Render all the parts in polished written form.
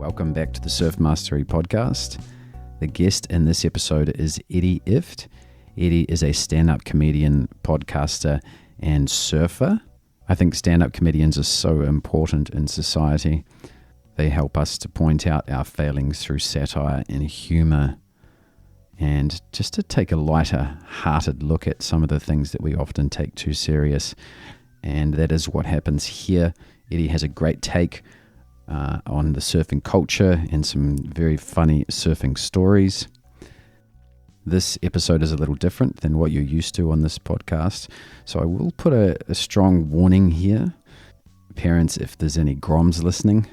Welcome back to the Surf Mastery Podcast. The guest in this episode is Eddie Ifft. Eddie is a stand-up comedian, podcaster, and surfer. I think stand-up comedians are so important in society. They help us to point out our failings through satire and humor, and just to take a lighter-hearted look at some of the things that we often take too serious. And that is what happens here. Eddie has a great take on the surfing culture and some very funny surfing stories. This episode is a little different than what you're used to on this podcast, so I will put a strong warning here. Parents, if there's any groms listening,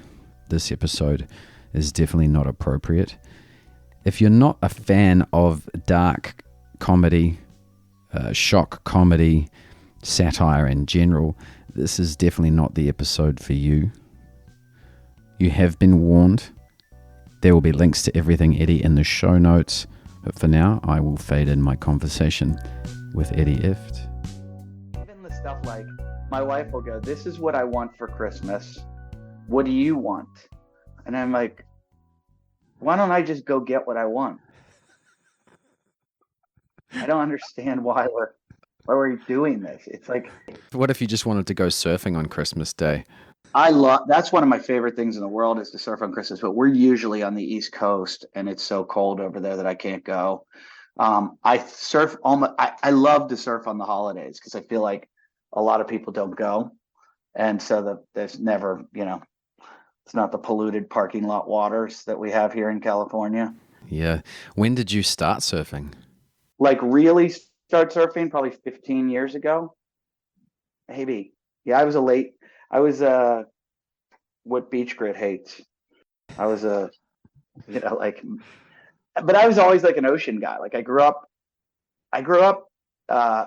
this episode is definitely not appropriate. If you're not a fan of dark comedy, shock comedy, satire in general, this is definitely not the episode for you. You have been warned. There will be links to everything Eddie in the show notes, but for now, I will fade in my conversation with Eddie Ifft. Even the stuff like, my wife will go, "This is what I want for Christmas. What do you want?" And I'm like, why don't I just go get what I want? I don't understand why we're doing this. It's like, What if you just wanted to go surfing on Christmas Day? that's one of my favorite things in the world is to surf on Christmas, but we're usually on the East Coast and it's so cold over there that I can't go. I surf I love to surf on the holidays because I feel like a lot of people don't go. And so there's never, it's not the polluted parking lot waters that we have here in California. Yeah. When did you start surfing? Like really start surfing probably 15 years ago. Maybe. Yeah, I was what Beach Grit hates. I was but I was always like an ocean guy. Like I grew up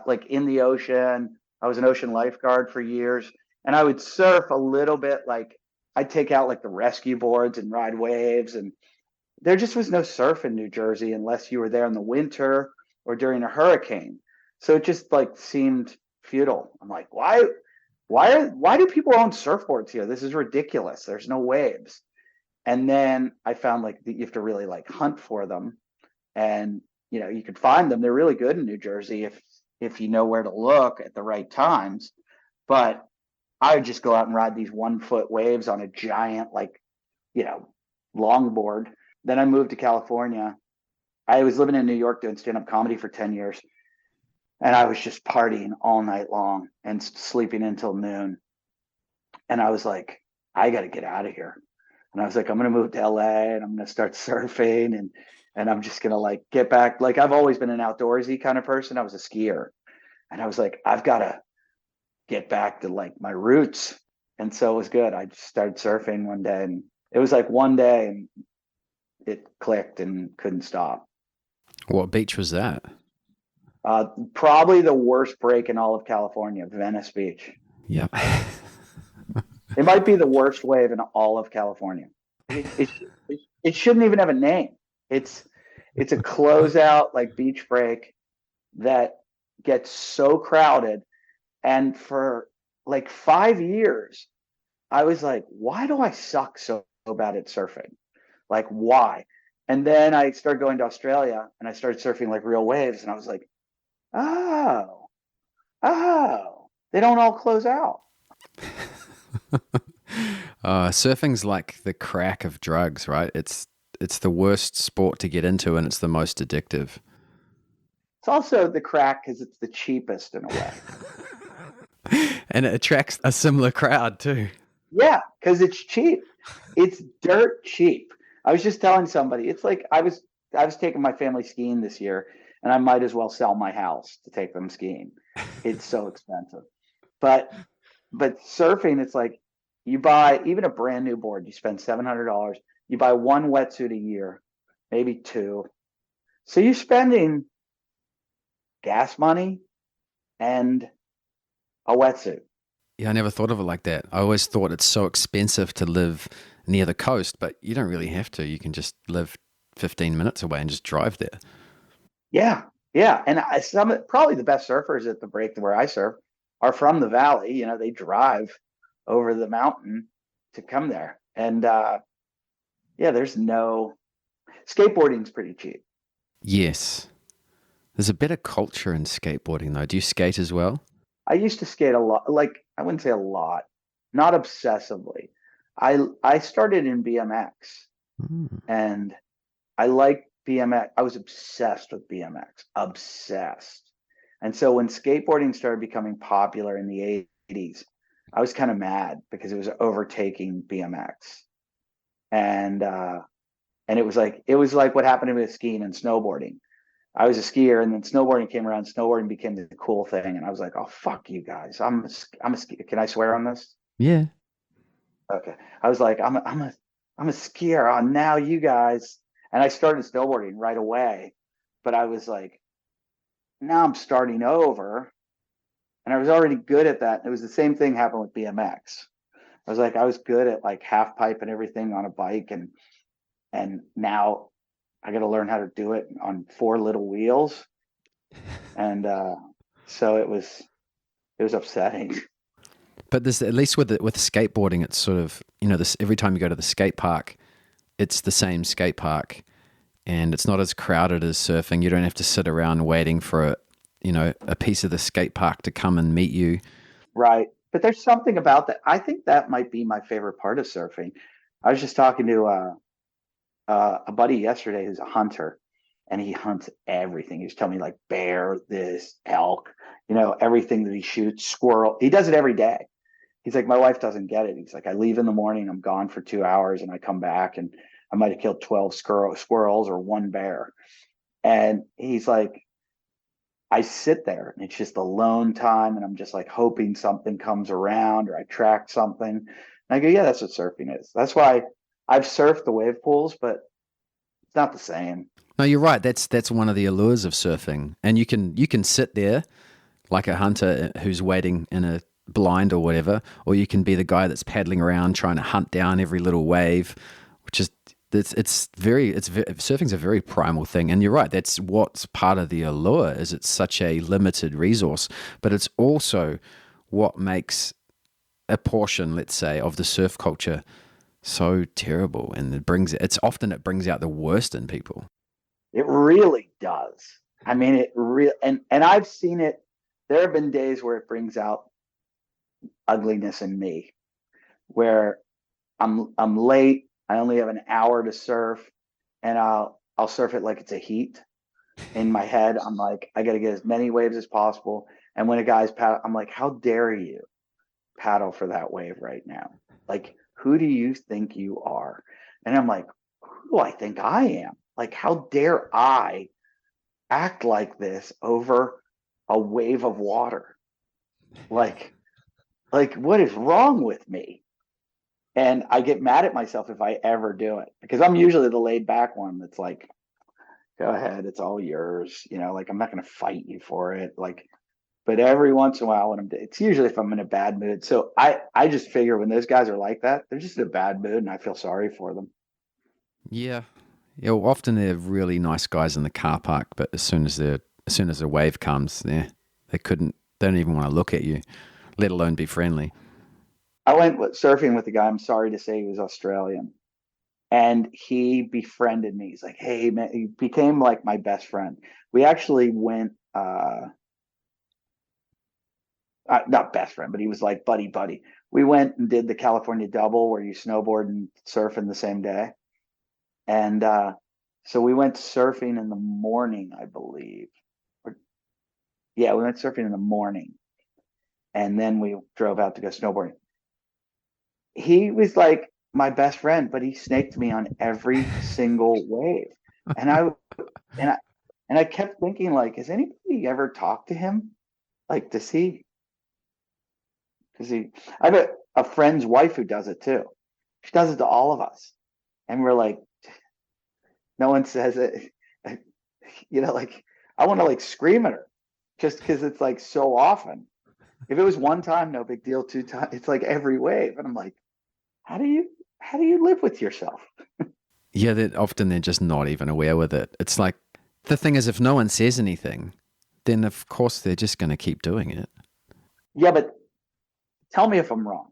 like in the ocean. I was an ocean lifeguard for years, and I would surf a little bit. Like I'd take out like the rescue boards and ride waves, and there just was no surf in New Jersey unless you were there in the winter or during a hurricane. So it just like seemed futile. I'm like, why do people own surfboards here? This is ridiculous. There's no waves. And then I found like you have to really like hunt for them, and you can find them. They're really good in New Jersey if you know where to look at the right times. But I would just go out and ride these 1 foot waves on a giant longboard. Then I moved to California. I was living in New York doing stand-up comedy for 10 years. And I was just partying all night long and sleeping until noon. And I was like, I got to get out of here. And I was like, I'm going to move to LA and I'm going to start surfing and I'm just going to like get back. Like I've always been an outdoorsy kind of person. I was a skier. And I was like, I've got to get back to like my roots. And so it was good. I just started surfing one day, and it was like one day and it clicked and couldn't stop. What beach was that? Probably the worst break in all of California, Venice Beach. Yep. It might be the worst wave in all of California. It shouldn't even have a name. It's a closeout like beach break that gets so crowded. And for like 5 years, I was like, why do I suck so bad at surfing? Like, why? And then I started going to Australia and I started surfing like real waves. And I was like, oh, they don't all close out. Surfing's like the crack of drugs, right? It's the worst sport to get into, and it's the most addictive. It's also the crack because it's the cheapest in a way. And it attracts a similar crowd too. Yeah, because it's cheap. It's dirt cheap. I was just telling somebody, it's like I was taking my family skiing this year, and I might as well sell my house to take them skiing. It's so expensive. But surfing, it's like you buy even a brand new board, you spend $700. You buy one wetsuit a year, maybe two. So you're spending gas money and a wetsuit. Yeah, I never thought of it like that. I always thought it's so expensive to live near the coast, but you don't really have to. You can just live 15 minutes away and just drive there. Yeah. And probably the best surfers at the break where I surf are from the valley. They drive over the mountain to come there. And Yeah, there's no skateboarding's pretty cheap. Yes. There's a better culture in skateboarding, though. Do you skate as well? I used to skate a lot, like I wouldn't say a lot, not obsessively. I started in BMX Mm. and I like BMX. I was obsessed with BMX, obsessed. And so when skateboarding started becoming popular in the 80s, I was kind of mad because it was overtaking BMX. And it was like what happened to me with skiing and snowboarding. I was a skier, and then snowboarding came around. Snowboarding became the cool thing, and I was like, "Oh fuck you guys! I'm a skier. Can I swear on this? Yeah. Okay." I was like, I'm a skier. Oh, now you guys." And I started snowboarding right away, but I was like, now I'm starting over, and I was already good at that. It was the same thing happened with BMX. I was good at like half pipe and everything on a bike, and now I got to learn how to do it on four little wheels, and so it was upsetting. But there's at least with skateboarding, it's sort of, this every time you go to the skate park, it's the same skate park, and it's not as crowded as surfing. You don't have to sit around waiting for a piece of the skate park to come and meet you. Right. But there's something about that. I think that might be my favorite part of surfing. I was just talking to a buddy yesterday who's a hunter, and he hunts everything. He was telling me like bear, this, elk, everything that he shoots, squirrel. He does it every day. He's like, my wife doesn't get it. He's like, I leave in the morning, I'm gone for 2 hours, and I come back, and I might have killed 12 squirrels or one bear. And he's like, I sit there and it's just alone time, and I'm just like hoping something comes around or I track something. And I go, yeah, that's what surfing is. That's why I've surfed the wave pools, but it's not the same. No, you're right. That's one of the allures of surfing, and you can sit there like a hunter who's waiting in a blind or whatever, or you can be the guy that's paddling around trying to hunt down every little wave, which is surfing's a very primal thing. And you're right, that's what's part of the allure, is it's such a limited resource, but it's also what makes a portion, let's say, of the surf culture so terrible, and it brings out the worst in people. It really does. I mean, it real and I've seen it. There have been days where it brings out ugliness in me, where I'm late. I only have an hour to surf, and I'll surf it like it's a heat. In my head, I'm like, I got to get as many waves as possible. And when a guy's paddle, I'm like, how dare you paddle for that wave right now? Like, who do you think you are? And I'm like, who do I think I am? Like, how dare I act like this over a wave of water? Like, what is wrong with me? And I get mad at myself if I ever do it, because I'm usually the laid back one that's like, go ahead, it's all yours. Like I'm not going to fight you for it. Like, but every once in a while, it's usually if I'm in a bad mood. So I just figure when those guys are like that, they're just in a bad mood, and I feel sorry for them. Yeah. Yeah, well, often they're really nice guys in the car park, but as soon as a wave comes, they don't even want to look at you, let alone be friendly. I went surfing with a guy. I'm sorry to say he was Australian, and he befriended me. He's like, hey man, he became like my best friend. We actually went not best friend, but he was like buddy buddy. We went and did the California double where you snowboard and surf in the same day. And so we went surfing in the morning, I believe. Or, yeah, we went surfing in the morning, and then we drove out to go snowboarding. He was like my best friend, but he snaked me on every single wave. And and I and I kept thinking, like, has anybody ever talked to him? Like, does he I have a friend's wife who does it too. She does it to all of us. And we're like, no one says it. Like I want to like scream at her just because it's like so often. If it was one time, no big deal. Two times, it's like every wave. And I'm like, how do you live with yourself? Yeah, that often they're just not even aware with it. It's like, the thing is, if no one says anything, then of course they're just going to keep doing it. Yeah, but tell me if I'm wrong.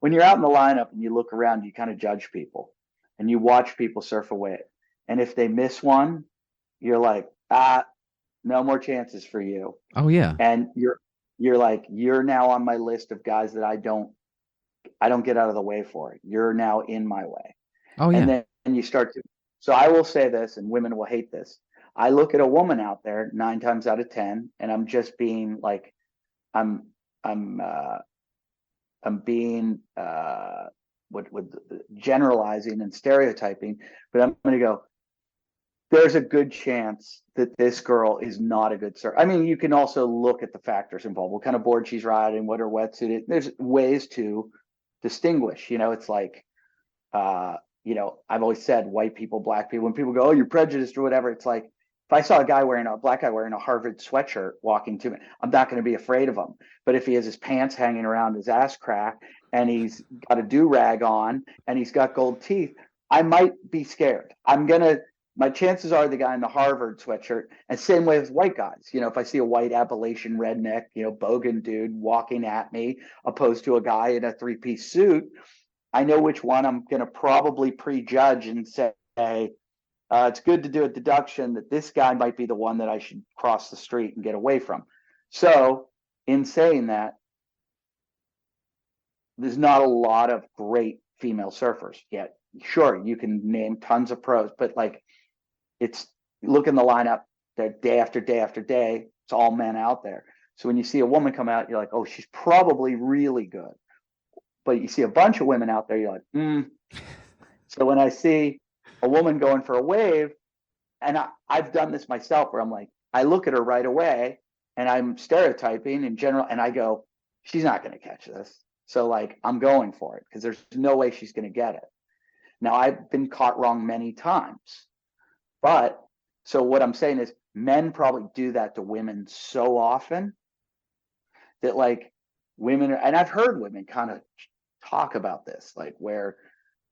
When you're out in the lineup and you look around, you kind of judge people, and you watch people surf a wave. And if they miss one, you're like, no more chances for you. Oh yeah. And you're like, you're now on my list of guys that I don't get out of the way for. You're now in my way. Oh And yeah. then you start to, so I will say this, and women will hate this. I look at a woman out there 9 times out of 10, and I'm just being like, I'm, I'm, uh, I'm being, what generalizing and stereotyping, but I'm going to go, there's a good chance that this girl is not a good surfer. I mean, you can also look at the factors involved, what kind of board she's riding, what her wetsuit is. There's ways to distinguish. It's like, I've always said white people, black people. When people go, "Oh, you're prejudiced" or whatever, it's like if I saw a black guy wearing a Harvard sweatshirt walking to me, I'm not going to be afraid of him. But if he has his pants hanging around his ass crack and he's got a do rag on and he's got gold teeth, I might be scared. My chances are the guy in the Harvard sweatshirt, and same way with white guys. If I see a white Appalachian redneck, bogan dude walking at me, opposed to a guy in a 3-piece suit, I know which one I'm going to probably prejudge and say, it's good to do a deduction that this guy might be the one that I should cross the street and get away from. So in saying that, there's not a lot of great female surfers yet. Sure, you can name tons of pros, but like look in the lineup, they're day after day after day. It's all men out there. So when you see a woman come out, you're like, oh, she's probably really good. But you see a bunch of women out there, you're like, So when I see a woman going for a wave, and I've done this myself where I'm like, I look at her right away and I'm stereotyping in general, and I go, she's not going to catch this. So like, I'm going for it because there's no way she's going to get it. Now, I've been caught wrong many times. But so what I'm saying is men probably do that to women so often that like women are, and I've heard women kind of talk about this, like where,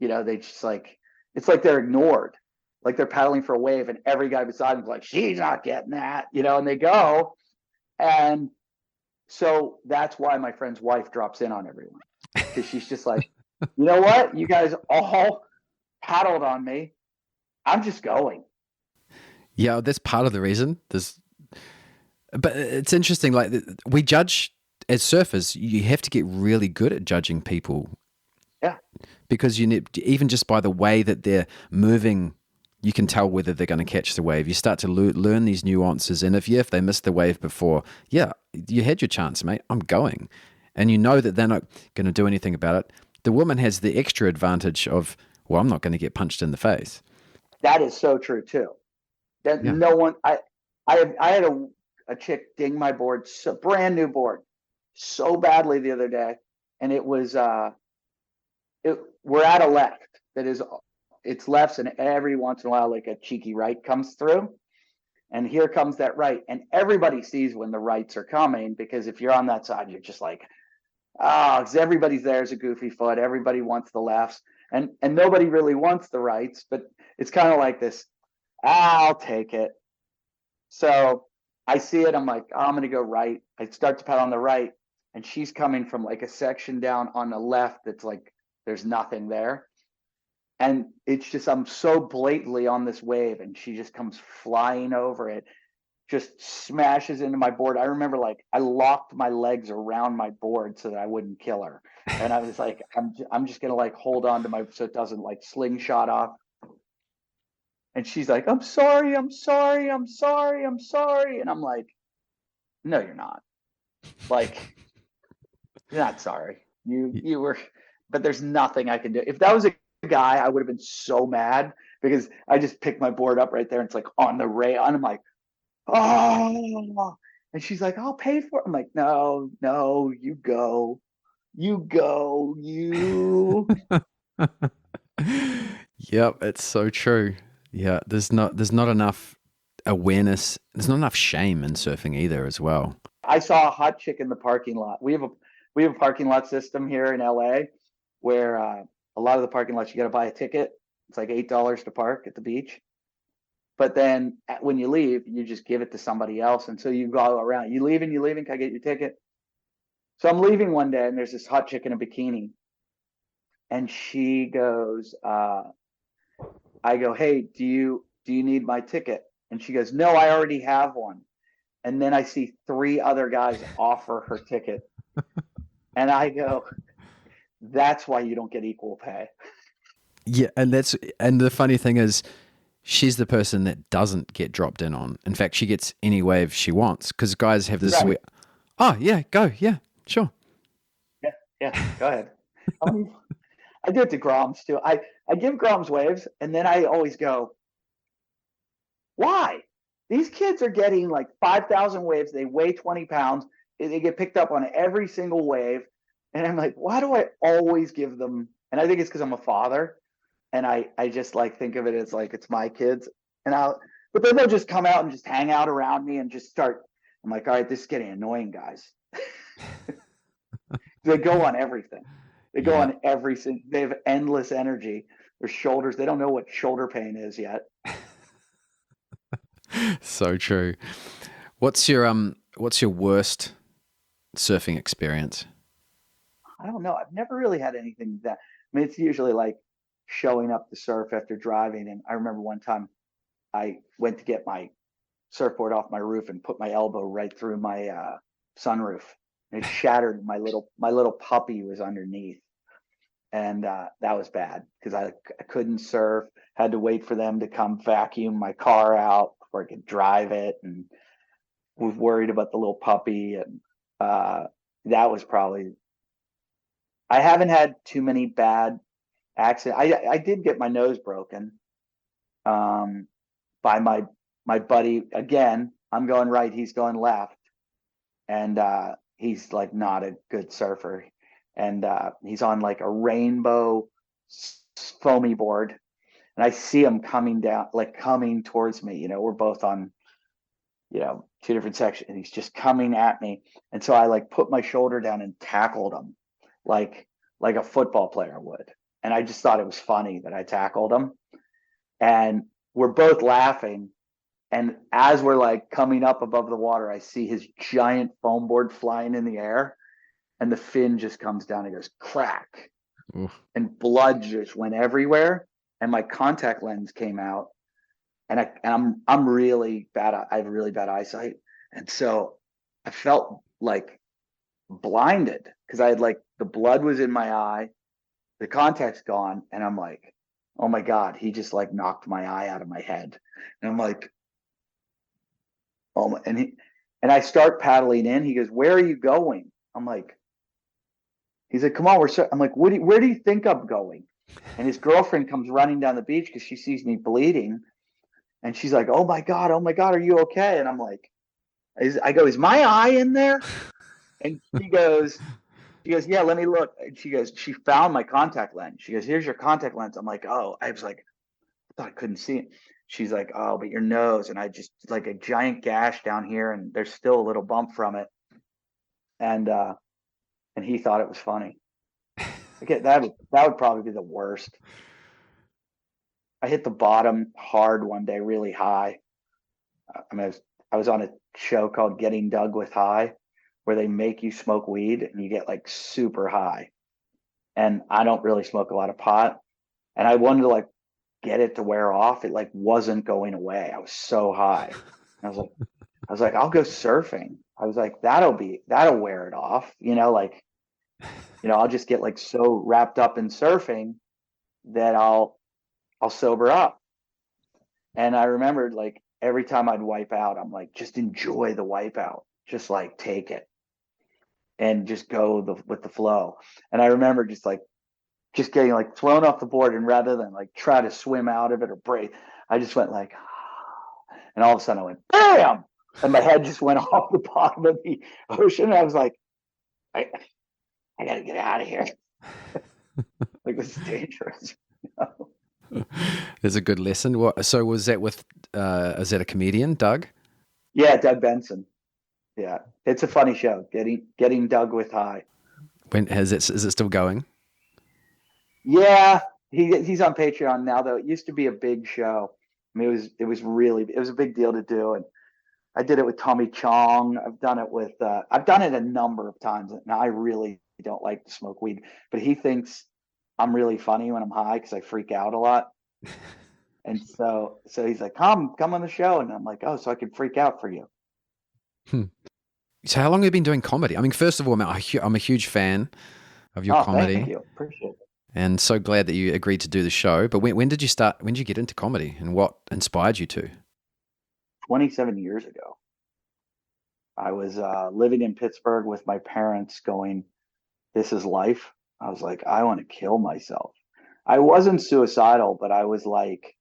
they just like, it's like they're ignored, like they're paddling for a wave and every guy beside them's like, she's not getting that, and they go. And so that's why my friend's wife drops in on everyone, because she's just like, you know what? You guys all paddled on me. I'm just going. Yeah, that's part of the reason. But it's interesting. Like we judge as surfers, you have to get really good at judging people. Yeah, because you need, even just by the way that they're moving, you can tell whether they're going to catch the wave. You start to learn these nuances, and if they missed the wave before, yeah, you had your chance, mate. I'm going, and you know that they're not going to do anything about it. The woman has the extra advantage of, well, I'm not going to get punched in the face. That is so true too. That Yeah. no one, I had a chick ding my board, brand new board, so badly the other day, and it was we're at a left that is, it's lefts, and every once in a while like a cheeky right comes through, and here comes that right, and everybody sees when the rights are coming, because if you're on that side, you're just like, because everybody's there as a goofy foot, everybody wants the lefts, and nobody really wants the rights, but it's kind of like this, I'll take it. So I see it. I'm like, oh, I'm going to go right. I start to paddle on the right, and she's coming from like a section down on the left that's like, there's nothing there. And it's just, I'm so blatantly on this wave, and she just comes flying over it, just smashes into my board. I remember like I locked my legs around my board so that I wouldn't kill her. And I was like, I'm just going to like hold on to so it doesn't like slingshot off. And she's like, I'm sorry, I'm sorry, I'm sorry, I'm sorry. And I'm like, no, you're not. Like, you're not sorry. You were, but there's nothing I can do. If that was a guy, I would have been so mad, because I just picked my board up right there and it's like on the rail. And I'm like, oh. And she's like, I'll pay for it. I'm like, no, you go. You go. You. Yep, it's so true. Yeah, there's not enough awareness. There's not enough shame in surfing either, as well. I saw a hot chick in the parking lot. We have a parking lot system here in LA where a lot of the parking lots you got to buy a ticket. It's like $8 to park at the beach. But then when you leave, you just give it to somebody else. And so you go around. You leaving? Can I get your ticket? So I'm leaving one day, and there's this hot chick in a bikini. And she goes, I go, hey, do you need my ticket? And she goes, no, I already have one. And then I see three other guys offer her ticket. And I go, that's why you don't get equal pay. Yeah, and the funny thing is, she's the person that doesn't get dropped in on. In fact, she gets any wave she wants because guys have this Right. sweet. Oh yeah, go yeah, sure. Yeah. Yeah. Go ahead. Um, I do it to Groms too. I give Groms waves and then I always go, why? These kids are getting like 5,000 waves. They weigh 20 pounds. They get picked up on every single wave. And I'm like, why do I always give them? And I think it's because I'm a father. And I just like think of it as like it's my kids. And but then they'll just come out and just hang out around me and just start. I'm like, all right, this is getting annoying, guys. They go on everything. They go Yeah, on everything. They have endless energy. Their shoulders, they don't know what shoulder pain is yet. so true. What's your worst surfing experience? I don't know. I've never really had anything that. I mean, it's usually like showing up to surf after driving. And I remember one time I went to get my surfboard off my roof and put my elbow right through my sunroof. And it shattered. My little puppy was underneath, and that was bad because I couldn't surf. Had to wait for them to come vacuum my car out before I could drive it, and was worried about the little puppy. And uh, that was probably. I haven't had too many bad accidents. I did get my nose broken um, by my buddy again. I'm going right, he's going left, and he's like not a good surfer, and he's on like a rainbow foamy board, and I see him coming down, like coming towards me. We're both on two different sections, and he's just coming at me, and so I like put my shoulder down and tackled him, like like a football player would, and I just thought it was funny that I tackled him, and we're both laughing. And as we're like coming up above the water, I see his giant foam board flying in the air, and the fin just comes down and goes crack, Oof. and blood just went everywhere. And my contact lens came out, and I'm really bad. I have really bad eyesight, and so I felt like blinded because I had like the blood was in my eye, the contact's gone, and I'm like, oh my god, he just like knocked my eye out of my head, and I'm like, oh my, and I start paddling in. He goes, where are you going? I'm like, he's like, come on, I'm like, where do you think I'm going? And his girlfriend comes running down the beach because she sees me bleeding, and she's like, oh my god, are you okay? And I'm like, I go, is my eye in there? And she goes, yeah, let me look. And she goes, she found my contact lens. She goes, here's your contact lens. I'm like, oh, I was like, I thought I couldn't see it. She's like, oh, but your nose. And I just like a giant gash down here, and there's still a little bump from it. And and he thought it was funny. Okay, that would probably be the worst. I hit the bottom hard one day, really high. I was on a show called Getting Dug with High, where they make you smoke weed and you get like super high. And I don't really smoke a lot of pot, and I wanted to like get it to wear off. It like wasn't going away. I was so high. I was like, I'll go surfing. I was like, that'll wear it off. Like, I'll just get like so wrapped up in surfing that I'll sober up. And I remembered like every time I'd wipe out, I'm like, just enjoy the wipeout. Just like take it and just go with the flow. And I remember just getting like thrown off the board, and rather than like try to swim out of it or break, I just went like, and all of a sudden I went bam, and my head just went off the bottom of the ocean. And I was like, I got to get out of here. Like, this is dangerous. There's a good lesson. So was that with? Is that a comedian, Doug? Yeah, Doug Benson. Yeah, it's a funny show. Getting Doug with High. When has it? Is it still going? Yeah, he's on Patreon now though. It used to be a big show. I mean, it was a big deal to do, and I did it with Tommy Chong. I've done it a number of times. Now I really don't like to smoke weed, but he thinks I'm really funny when I'm high because I freak out a lot. And so he's like, come on the show. And I'm like, oh, so I can freak out for you. Hmm. So how long have you been doing comedy? I mean, first of all, man, I'm a huge fan of your Oh, thank comedy, you. Appreciate it. and so glad that you agreed to do the show. But when did you start? When did you get into comedy, and what inspired you to? 27 years ago, I was living in Pittsburgh with my parents going, this is life. I was like, I want to kill myself. I wasn't suicidal, but I was like,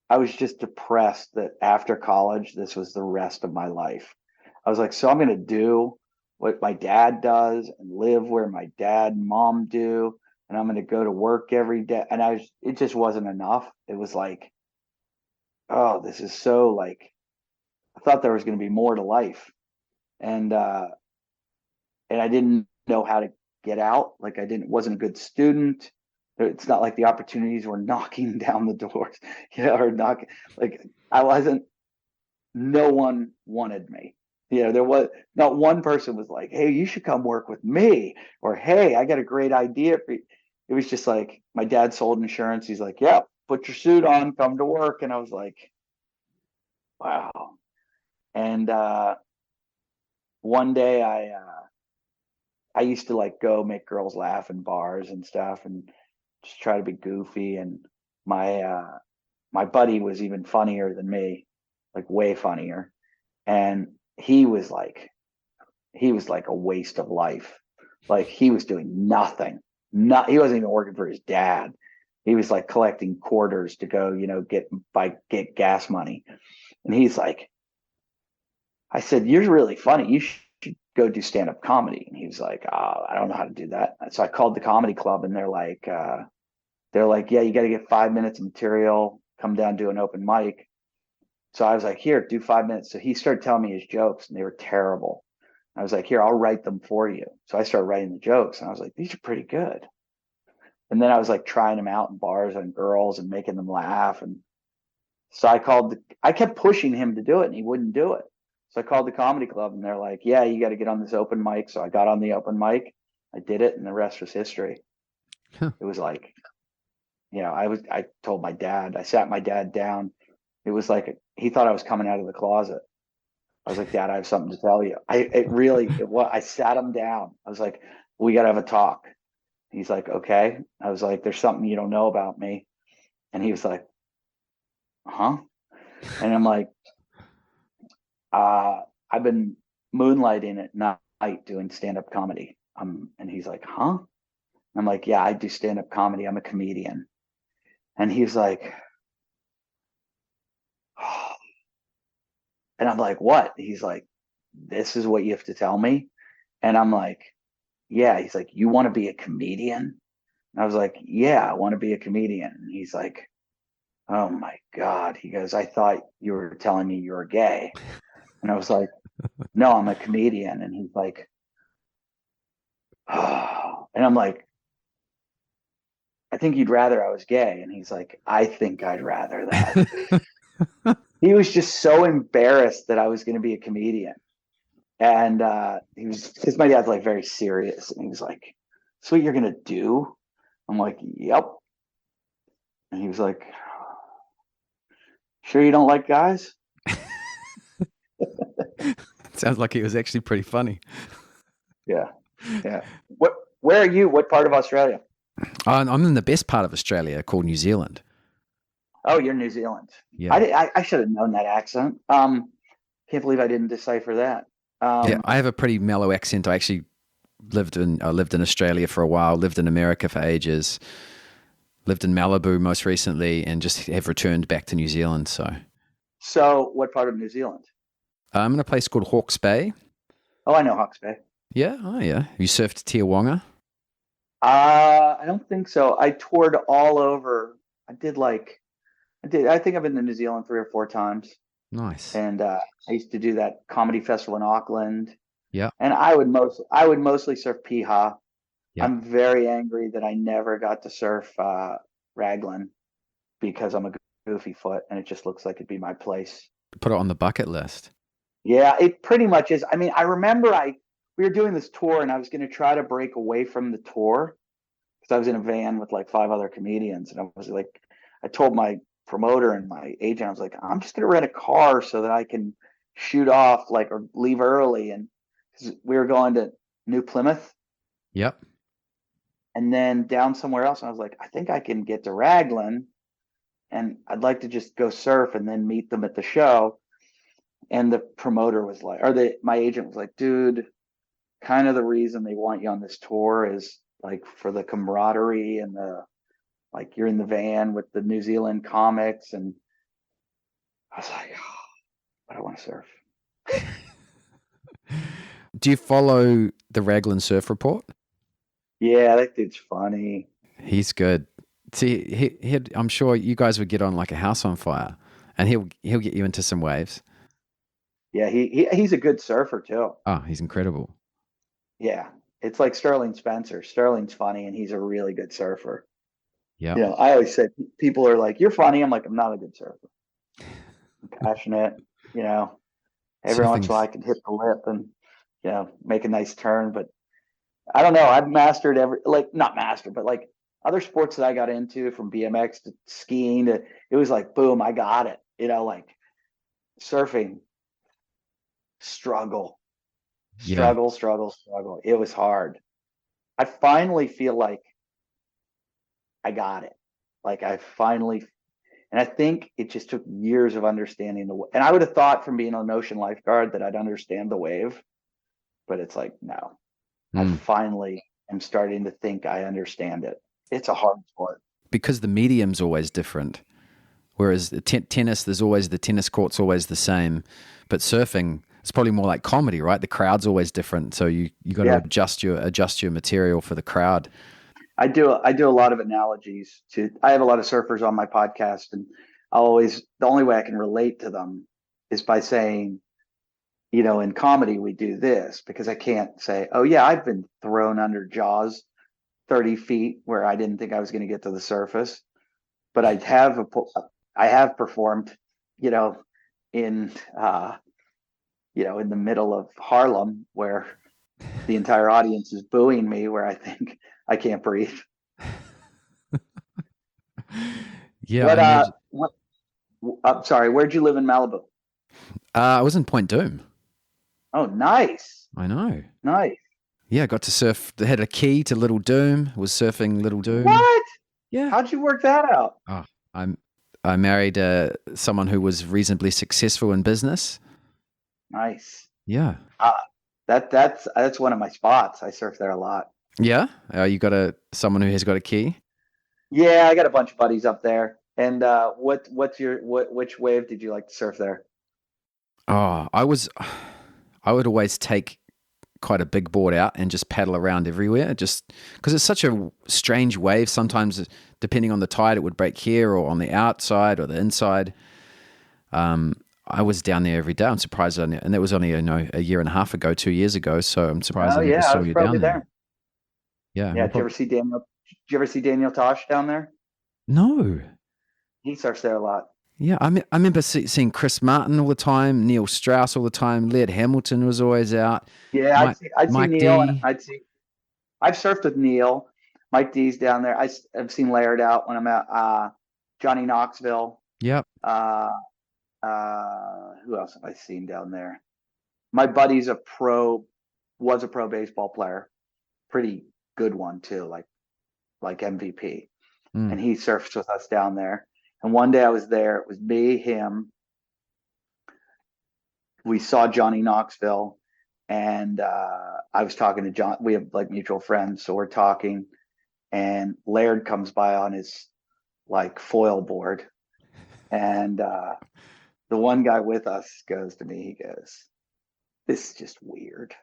I was just depressed that after college, this was the rest of my life. I was like, so I'm going to do what my dad does and live where my dad and mom do. And I'm going to go to work every day. And it just wasn't enough. It was like, oh, this is so like, I thought there was going to be more to life. And, uh, and I didn't know how to get out. Like wasn't a good student. It's not like the opportunities were knocking down the doors, or knocking. Like I wasn't. No one wanted me. There was not one person was like, "Hey, you should come work with me," or "Hey, I got a great idea for you." It was just like my dad sold insurance. He's like, "Yeah, put your suit on, come to work," and I was like, "Wow." And one day I used to like go make girls laugh in bars and stuff and just try to be goofy. And my buddy was even funnier than me, like way funnier. And he was like a waste of life. Like he was doing nothing. He wasn't even working for his dad. He was like collecting quarters to go, get gas money. And he's like, I said, "You're really funny. You should go do stand up comedy." And he was like, "Oh, I don't know how to do that." So I called the comedy club, and they're like, "Yeah, you got to get 5 minutes of material. Come down, do an open mic." So I was like, "Here, do 5 minutes." So he started telling me his jokes, and they were terrible. I was like, "Here, I'll write them for you." So I started writing the jokes, and I was like, "These are pretty good." And then I was like trying them out in bars on girls and making them laugh. And so I kept pushing him to do it, and he wouldn't do it. So I called the comedy club, and they're like, "Yeah, you got to get on this open mic." So I got on the open mic, I did it, and the rest was history. Huh. It was like, I told my dad, I sat my dad down. It was like he thought I was coming out of the closet. I was like, "Dad, I have something to tell you." I sat him down. I was like, "We got to have a talk." He's like, "Okay." I was like, "There's something you don't know about me." And he was like, "Huh?" And I'm like, I've been moonlighting at night doing stand-up comedy. And he's like, "Huh?" I'm like, "Yeah, I do stand-up comedy. I'm a comedian." And he's like, oh. And I'm like, "What?" He's like, "This is what you have to tell me." And I'm like, "Yeah." He's like, "You want to be a comedian?" And I was like, "Yeah, I want to be a comedian." And he's like, "Oh my God." He goes, "I thought you were telling me you were gay." And I was like, "No, I'm a comedian." And he's like, oh. And I'm like, "I think you'd rather I was gay." And he's like, "I think I'd rather that." He was just so embarrassed that I was going to be a comedian. And he was, because my dad's like very serious. And he was like, "So what you're going to do?" I'm like, "Yep." And he was like, "Sure you don't like guys?" Sounds like it was actually pretty funny. Yeah. Yeah. Where are you? What part of Australia? I'm in the best part of Australia called New Zealand. Oh, you're New Zealand. Yeah. I should have known that accent. Can't believe I didn't decipher that. Yeah, I have a pretty mellow accent. I actually lived in Australia for a while, lived in America for ages, lived in Malibu most recently, and just have returned back to New Zealand. So So what part of New Zealand? I'm in a place called Hawke's Bay. Oh, I know Hawke's Bay. Yeah, oh yeah. You surfed Tiawonga? I don't think so. I toured all over. I think I've been to New Zealand 3 or 4 times. Nice. And I used to do that comedy festival in Auckland. Yeah, And I would mostly surf Piha. yeah. I'm very angry that I never got to surf Raglan because I'm a goofy foot and it just looks like it'd be my place. Put it on the bucket list. Yeah, it pretty much is. I mean, I remember we were doing this tour and I was going to try to break away from the tour because I was in a van with like 5 other comedians and I was like, I told my promoter and my agent, I was like, I'm just going to rent a car so that I can shoot off like or leave early. And 'cause we were going to New Plymouth Yep. and then down somewhere else. And I was like, I think I can get to Raglan and I'd like to just go surf and then meet them at the show. And the promoter was like, my agent was like, dude, kind of the reason they want you on this tour is like for the camaraderie and the like you're in the van with the New Zealand comics. And I was like, oh, but I want to surf. Do you follow the Raglan Surf Report? Yeah, that dude's funny. He's good. See, I'm sure you guys would get on like a house on fire, and he'll get you into some waves. Yeah, he's a good surfer too. Oh, he's incredible. Yeah, it's like Sterling Spencer. Sterling's funny, and he's a really good surfer. Yeah. You know, I always say people are like, "You're funny." I'm like, "I'm not a good surfer. I'm passionate." You know, every once in a while I can hit the lip and make a nice turn, but I don't know. I've mastered not mastered, but like other sports that I got into from BMX to skiing to it was like boom, I got it. You know, like surfing, struggle. It was hard. I finally feel like I got it. Like and I think it just took years of understanding and I would have thought from being an ocean lifeguard that I'd understand the wave, but it's like, no, I finally am starting to think I understand it. It's a hard sport. Because the medium's always different. Whereas tennis, there's always the tennis court's always the same. But surfing, it's probably more like comedy, right? The crowd's always different. So you got to adjust your material for the crowd. I do a lot of analogies I have a lot of surfers on my podcast, and the only way I can relate to them is by saying, in comedy we do this, because I can't say, oh yeah, I've been thrown under jaws 30 feet where I didn't think I was going to get to the surface, but I have performed, in in the middle of Harlem where the entire audience is booing me, where I think I can't breathe. Yeah. I'm sorry. Where'd you live in Malibu? I was in Point Doom. Oh, nice. I know. Nice. Yeah, I got to surf. They had a key to Little Doom. Was surfing Little Doom. What? Yeah. How'd you work that out? Oh, I married someone who was reasonably successful in business. Nice. Yeah. That's one of my spots. I surf there a lot. Yeah. You got someone who has got a key? Yeah, I got a bunch of buddies up there. And which wave did you like to surf there? Oh, I would always take quite a big board out and just paddle around everywhere, just because it's such a strange wave. Sometimes, depending on the tide, it would break here or on the outside or the inside. I was down there every day. I'm surprised, and that was only a year and a half ago, 2 years ago. So I'm surprised I never saw you down there. Yeah. Yeah. Did you ever see Daniel Tosh down there? No. He surfs there a lot. Yeah, I remember seeing Chris Martin all the time, Neil Strauss all the time, Laird Hamilton was always out. Yeah, I'd see Neil, and I've surfed with Neil. Mike D's down there. I've seen Laird out when I'm at Johnny Knoxville. Yep. Who else have I seen down there? My buddy's was a pro baseball player, pretty good one too, like MVP, and he surfs with us down there. And one day I was there. It was me, him. We saw Johnny Knoxville, and I was talking to John. We have like mutual friends, so we're talking. And Laird comes by on his like foil board, and the one guy with us goes to me. He goes, "This is just weird."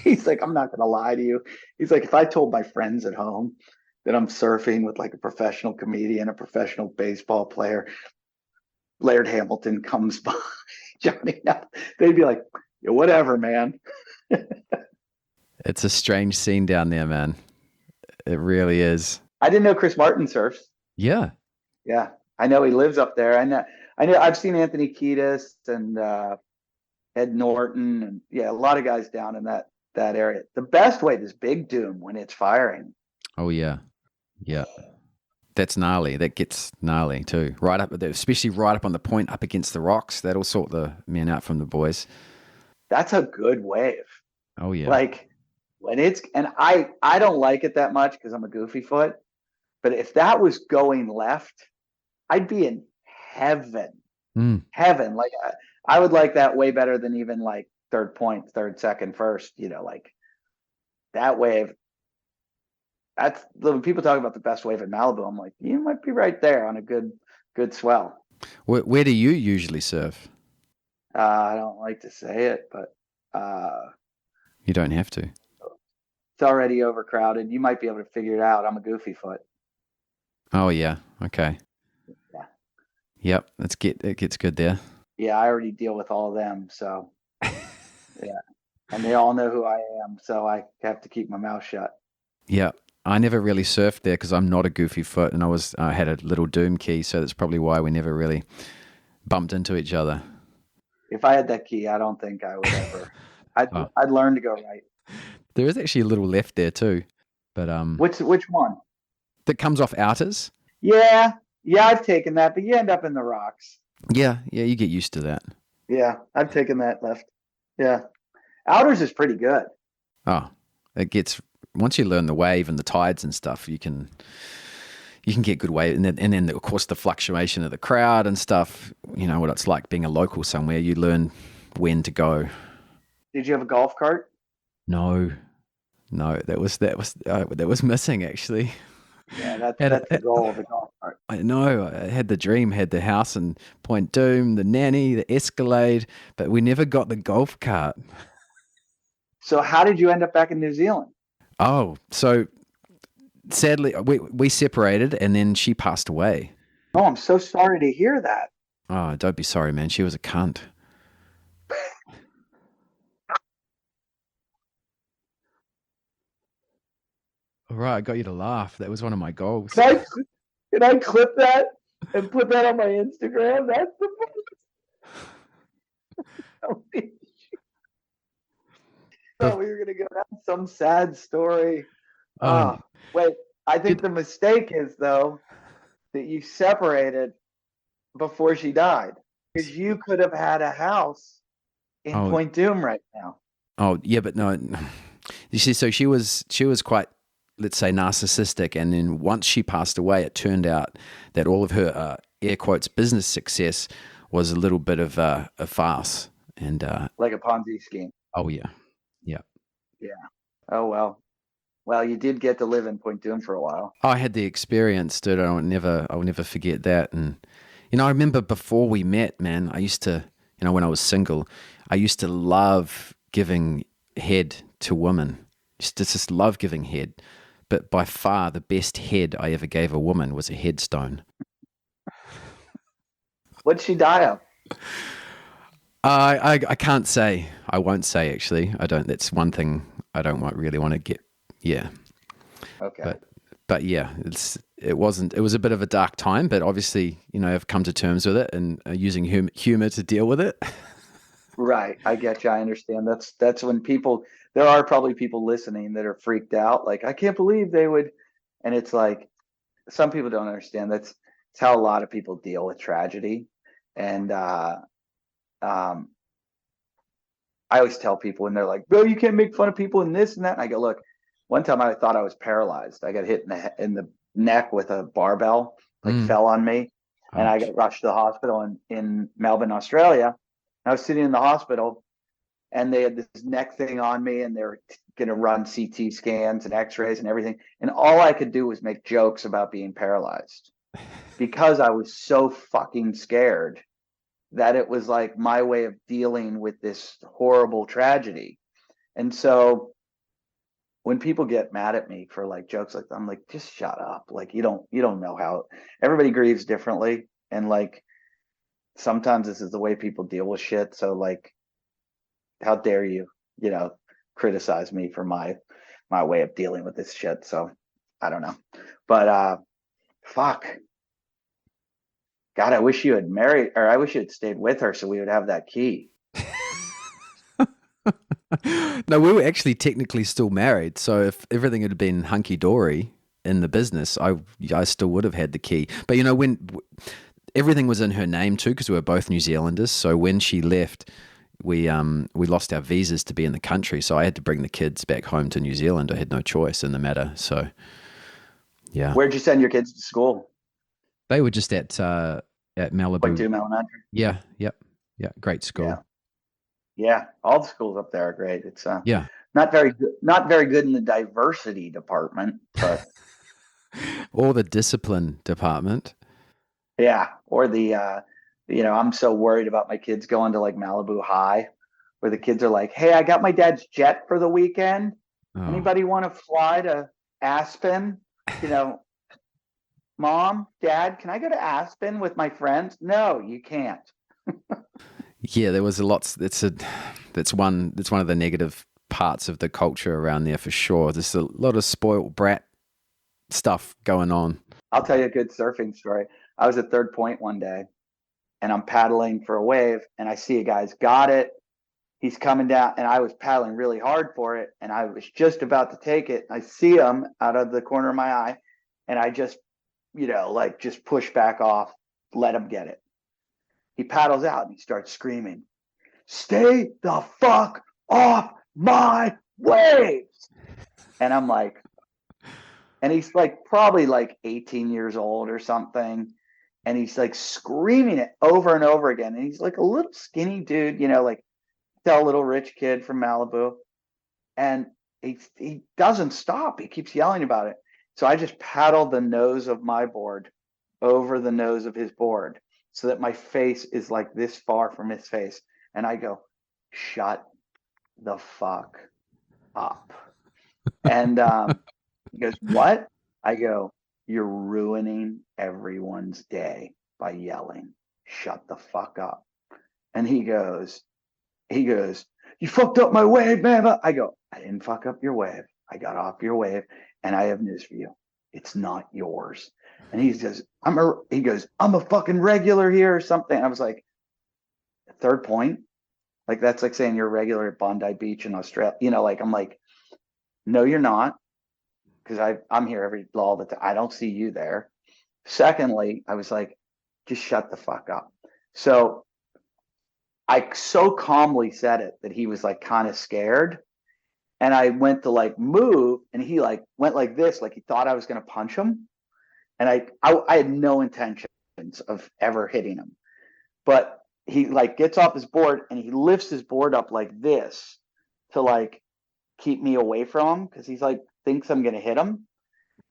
He's like, "I'm not going to lie to you." He's like, "If I told my friends at home that I'm surfing with like a professional comedian, a professional baseball player, Laird Hamilton comes by, Johnny, they'd be like, yeah, whatever, man." It's a strange scene down there, man. It really is. I didn't know Chris Martin surfs. Yeah. Yeah. I know he lives up there. I know I've seen Anthony Kiedis and Ed Norton, and a lot of guys down in that area. The best wave is Big Doom when it's firing. Oh yeah. Yeah. That's gnarly. That gets gnarly too. Right up, especially right up on the point, up against the rocks. That'll sort the men out from the boys. That's a good wave. Oh yeah. Like when it's, and I don't like it that much because I'm a goofy foot. But if that was going left, I'd be in heaven. Heaven. Like I would like that way better than even like third point, third, second, first. Like that wave. That's when people talk about the best wave in Malibu. I'm like, you might be right there on a good swell. Where do you usually surf? I don't like to say it, but You don't have to. it's already overcrowded. You might be able to figure it out. I'm a goofy foot. Oh yeah. Okay. Yeah. Yep. It gets good there. Yeah, I already deal with all of them. So yeah. And they all know who I am. So I have to keep my mouth shut. Yeah. I never really surfed there because I'm not a goofy foot, and I had a little doom key, so that's probably why we never really bumped into each other. If I had that key, I don't think I would ever. I'd learn to go right. There is actually a little left there too, but Which one? that comes off outers. Yeah, I've taken that, but you end up in the rocks. Yeah, you get used to that. Yeah, I've taken that left. Yeah, outers is pretty good. Oh, it gets once you learn the wave and the tides and stuff, you can get good wave, and then of course the fluctuation of the crowd and stuff. You know what it's like being a local somewhere. You learn when to go. Did you have a golf cart? No, that was missing actually. Yeah, that's the goal of the golf cart. I know. I had the dream, had the house in Point Doom, the nanny, the Escalade, but we never got the golf cart. So how did you end up back in New Zealand? Oh, so sadly, we separated, and then she passed away. Oh, I'm so sorry to hear that. Oh, don't be sorry, man. She was a cunt. All right, I got you to laugh. That was one of my goals. Can I clip that and put that on my Instagram? That's the funny. thought we were going to go down some sad story. Wait, I think the mistake is, though, that you separated before she died. Because you could have had a house in Point Doom right now. Oh, yeah, but no. You see, so she was quite, let's say, narcissistic. And then once she passed away, it turned out that all of her, air quotes, business success was a little bit of a farce. And like a Ponzi scheme. Oh, yeah. Yeah. Oh, well. Well, you did get to live in Point Doom for a while. I had the experience, dude. I'll never forget that. And, I remember before we met, man, I used to, when I was single, I used to love giving head to women. Just love giving head. But by far the best head I ever gave a woman was a headstone. What'd she die of? I can't say. I won't say, actually. I don't. That's one thing I don't really want to get. Yeah. Okay. But yeah, it was a bit of a dark time, but obviously, I've come to terms with it and using humor to deal with it. Right. I get you. I understand. That's when there are probably people listening that are freaked out. Like, I can't believe they would. And it's like, some people don't understand. It's how a lot of people deal with tragedy. And, I always tell people when they're like, bro, you can't make fun of people and this and that. And I go, look, one time I thought I was paralyzed. I got hit in the neck with a barbell, fell on me. And I got rushed to the hospital in Melbourne, Australia. I was sitting in the hospital and they had this neck thing on me and they were going to run CT scans and x-rays and everything. And all I could do was make jokes about being paralyzed because I was so fucking scared that it was like my way of dealing with this horrible tragedy. And so when people get mad at me for like jokes like that, I'm like, just shut up. Like, you don't know how everybody grieves differently. And like, sometimes this is the way people deal with shit. So like, how dare you, criticize me for my way of dealing with this shit. So I don't know, but, fuck. God, I wish you had married, or I wish you had stayed with her so we would have that key. No, we were actually technically still married. So if everything had been hunky-dory, in the business, I still would have had the key. But you know, when everything was in her name too, because we were both New Zealanders. So when she left, we lost our visas to be in the country. So I had to bring the kids back home to New Zealand. I had no choice in the matter. So yeah, Where'd you send your kids to school? they were just at Point Malibu. two Elementary. Yeah, yep, yeah, great Yeah. school. Yeah. All the schools up there are great. It's Yeah. not very good in the diversity department, but Or the discipline department. yeah. Or I'm so worried about my kids going to like Malibu High, where the kids are like, "Hey, I got my dad's jet for the weekend. Oh, Anybody want to fly to Aspen? You know, Mom, Dad, can I go to Aspen with my friends? No, you can't." yeah, there was a lot. That's one of the negative parts of the culture around there for sure. There's a lot of spoiled brat stuff going on. I'll tell you a good surfing story. I was at Third Point one day and I'm paddling for a wave and I see a guy's got it. He's coming down and I was paddling really hard for it and I was just about to take it. I see him out of the corner of my eye and I just, just push back off, let him get it. He paddles out and he starts screaming, "Stay the fuck off my waves." And I'm like, and he's like probably like 18 years old or something. And he's like screaming it over and over again. And he's like a little skinny dude, like tell little rich kid from Malibu. And he doesn't stop. He keeps yelling about it. So I just paddled the nose of my board over the nose of his board so that my face is like this far from his face. And I go, "Shut the fuck up." And he goes, "What?" I go, "You're ruining everyone's day by yelling. Shut the fuck up." And he goes, "You fucked up my wave, man." I go, "I didn't fuck up your wave. I got off your wave and I have news for you. It's not yours." And he goes, "I'm a fucking regular here or something." And I was like, Third Point? Like that's like saying you're a regular at Bondi Beach in Australia. I'm like, "No, you're not." Because I'm here all the time. I don't see you there. Secondly, I was like, "Just shut the fuck up." So I so calmly said it that he was like kind of scared. And I went to like move and he like went like this, like he thought I was going to punch him. And I had no intentions of ever hitting him. But he like gets off his board and he lifts his board up like this to like keep me away from him because he's like thinks I'm going to hit him.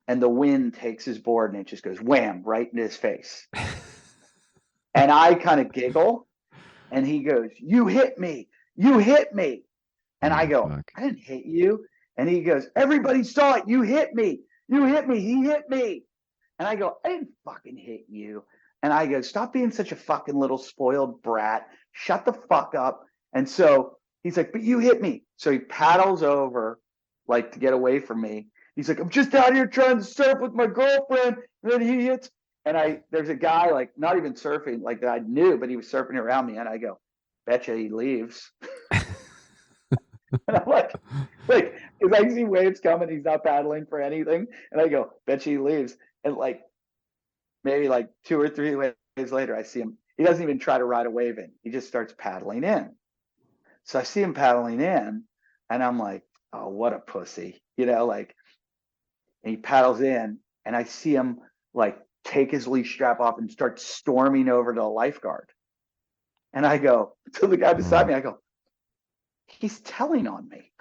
And the wind takes his board and it just goes wham right in his face. And I kind of giggle and he goes, "You hit me. You hit me." And I go, Fuck. "I didn't hit you." And he goes, "Everybody saw it. You hit me. You hit me. He hit me." And I go, "I didn't fucking hit you." And I go, "Stop being such a fucking little spoiled brat. Shut the fuck up." And so he's like, "But you hit me." So he paddles over like to get away from me. He's like, "I'm just out here trying to surf with my girlfriend." And then he hits. And there's a guy like not even surfing like that I knew, but he was surfing around me. And I go, "Betcha he leaves." And I'm like, because I see waves coming, he's not paddling for anything. And I go, "Betcha he leaves." And like maybe like 2 or 3 waves later, I see him. He doesn't even try to ride a wave in. He just starts paddling in. So I see him paddling in, and I'm like, "Oh, what a pussy," like. And he paddles in, and I see him like take his leash strap off and start storming over to a lifeguard. And I go to the guy beside me, I go, "He's telling on me."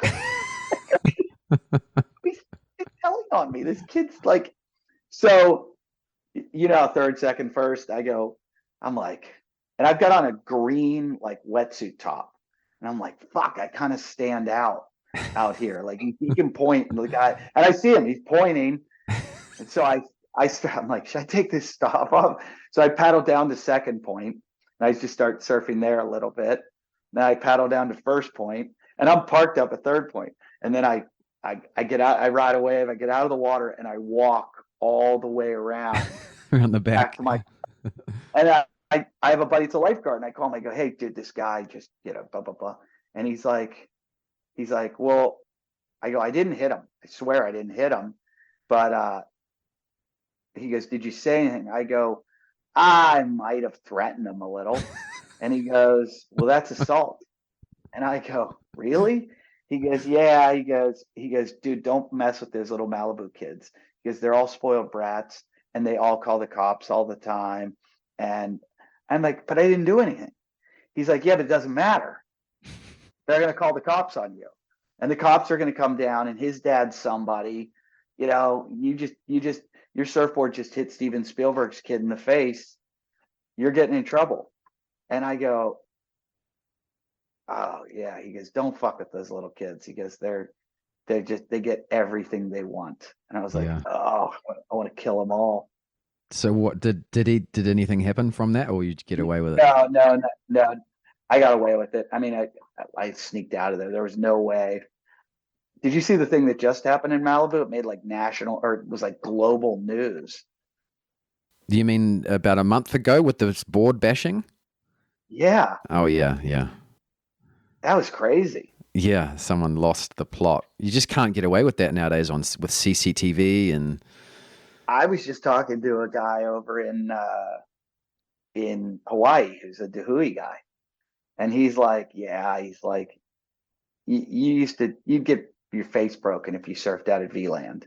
he's, he's telling on me. This kid's like, so, third, second, first, I'm like, and I've got on a green like wetsuit top. And I'm like, fuck, I kind of stand out here. Like he can point and the guy, and I see him, he's pointing. And so I'm like, should I take this stop off? So I paddle down to Second Point and I just start surfing there a little bit. Then I paddle down to First Point and I'm parked up at Third Point. And then I get out, I ride a wave, I get out of the water and I walk all the way around On the back. to my, and I have a buddy, it's a lifeguard, and I call him, I go, "Hey dude, this guy just, blah, blah, blah." And he's like, "Well," I go, "I didn't hit him. I swear I didn't hit him. But he goes, did you say anything? I go, I might have threatened him a little. And he goes, well, that's assault. And I go, really? He goes, yeah. He goes, dude, don't mess with those little Malibu kids because they're all spoiled brats and they all call the cops all the time. And I'm like, but I didn't do anything. He's like, yeah, but it doesn't matter. They're going to call the cops on you. And the cops are going to come down and his dad's somebody. You know, your surfboard just hit Steven Spielberg's kid in the face. You're getting in trouble. And I go, oh yeah. He goes, don't fuck with those little kids. He goes, they get everything they want. And I was like, Yeah. oh, I want to kill them all. So what did anything happen from that, or you get away with it? No. I got away with it. I mean, I sneaked out of there. There was no way. Did you see the thing that just happened in Malibu? It made like national, or it was like global news. Do you mean about a month ago with this board bashing? Yeah. Oh yeah. That was crazy. Yeah, someone lost the plot. You just can't get away with that nowadays with CCTV. And I was just talking to a guy over in Hawaii who's a Dahui guy. And he's like, you'd get your face broken if you surfed out at V-Land.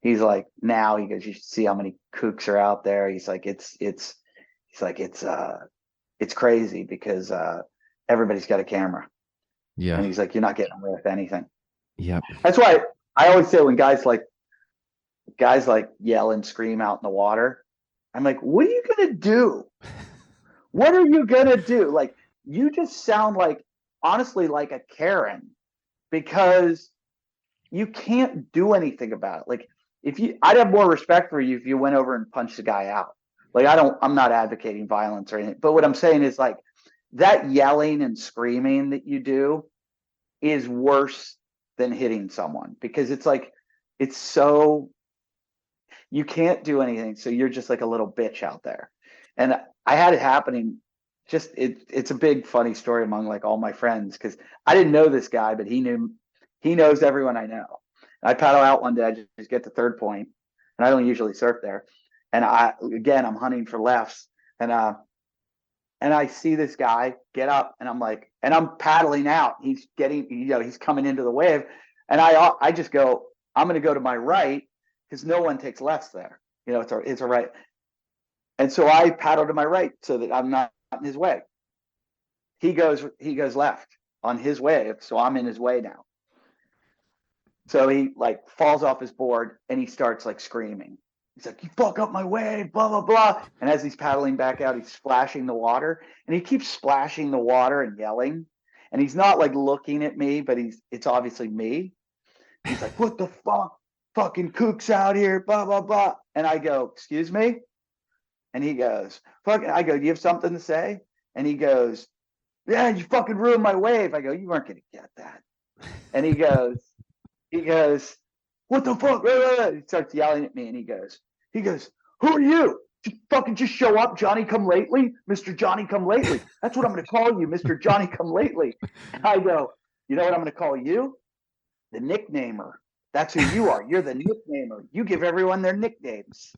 He's like, now he goes, you should see how many kooks are out there. He's like, it's crazy because everybody's got a camera. yeah. And he's like, you're not getting away with anything. Yep. That's why I always say when guys like yell and scream out in the water, I'm like, what are you gonna do? What are you gonna do? Like, you just sound like, honestly, like a Karen, because you can't do anything about it. Like, I'd have more respect for you if you went over and punched the guy out. Like, I'm not advocating violence or anything, but what I'm saying is like that yelling and screaming that you do is worse than hitting someone, because it's like, it's so, you can't do anything. So you're just like a little bitch out there. And I had it happening. It's a big funny story among like all my friends, because I didn't know this guy, but he knows everyone I know. And I paddle out one day, I just get to third point, and I don't usually surf there. And I'm hunting for lefts, and I see this guy get up, and I'm like, and I'm paddling out. He's coming into the wave, and I just go, I'm going to go to my right because no one takes lefts there. You know, it's a right. And so I paddle to my right so that I'm not in his way. He goes left on his wave, so I'm in his way now. So he like falls off his board and he starts like screaming. He's like, you fuck up my wave, blah, blah, blah. And as he's paddling back out, he's splashing the water, and he keeps splashing the water and yelling. And he's not like looking at me, but it's obviously me. He's like, what the fuck? Fucking kooks out here, blah, blah, blah. And I go, excuse me? And he goes, fucking, I go, do you have something to say? And he goes, yeah, you fucking ruined my wave. I go, you weren't going to get that. And he goes, what the fuck? He starts yelling at me, and he goes, who are you? Just show up, Johnny come lately, Mr. Johnny come lately. That's what I'm going to call you, Mr. Johnny come lately. And I go, you know what I'm going to call you? The nicknamer. That's who you are. You're the nicknamer. You give everyone their nicknames.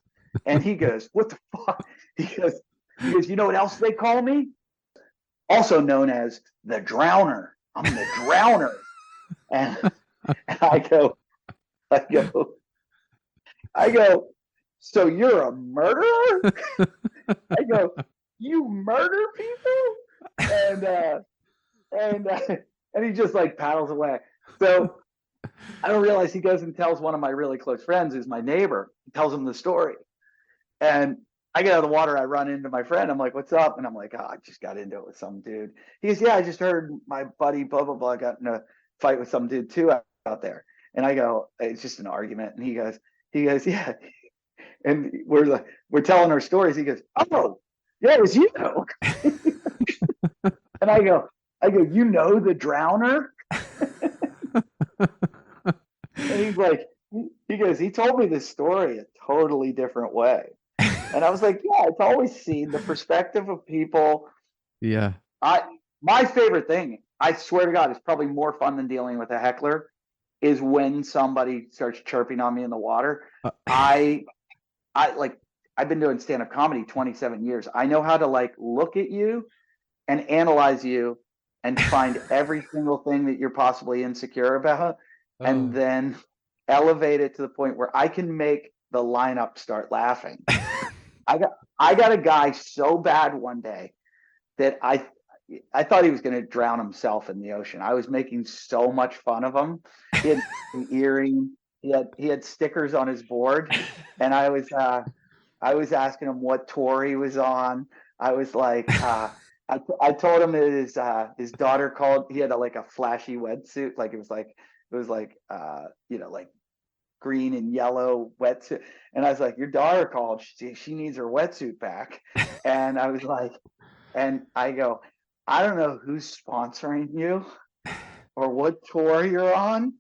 And he goes, what the fuck? He goes, you know what else they call me? Also known as the Drowner. I'm the Drowner. And I go, so you're a murderer? I go, you murder people? And he just like paddles away. So I don't realize he goes and tells one of my really close friends, who's my neighbor, he tells him the story. And I get out of the water, I run into my friend. I'm like, what's up? And I'm like, I just got into it with some dude. He goes, yeah, I just heard my buddy, blah, blah, blah, got in a fight with some dude too out there. And I go, it's just an argument. And he goes, yeah. And we're telling our stories. He goes, oh, yeah, it was you. And I go, you know the Drowner? And he's like, he told me this story a totally different way. And I was like, yeah, it's always seen the perspective of people. Yeah. My favorite thing, I swear to God, is probably more fun than dealing with a heckler, is when somebody starts chirping on me in the water. I like, I've been doing stand-up comedy 27 years. I know how to like look at you and analyze you and find every single thing that you're possibly insecure about, and Oh. then elevate it to the point where I can make the lineup start laughing. I got a guy so bad one day that I thought he was going to drown himself in the ocean. I was making so much fun of him. He had an earring. He had stickers on his board, and I was asking him what tour he was on. I was like, I told him that his daughter called. He had like a flashy wetsuit, like like green and yellow wetsuit, and I was like, your daughter called. She needs her wetsuit back, and I was like, and I go, I don't know who's sponsoring you or what tour you're on,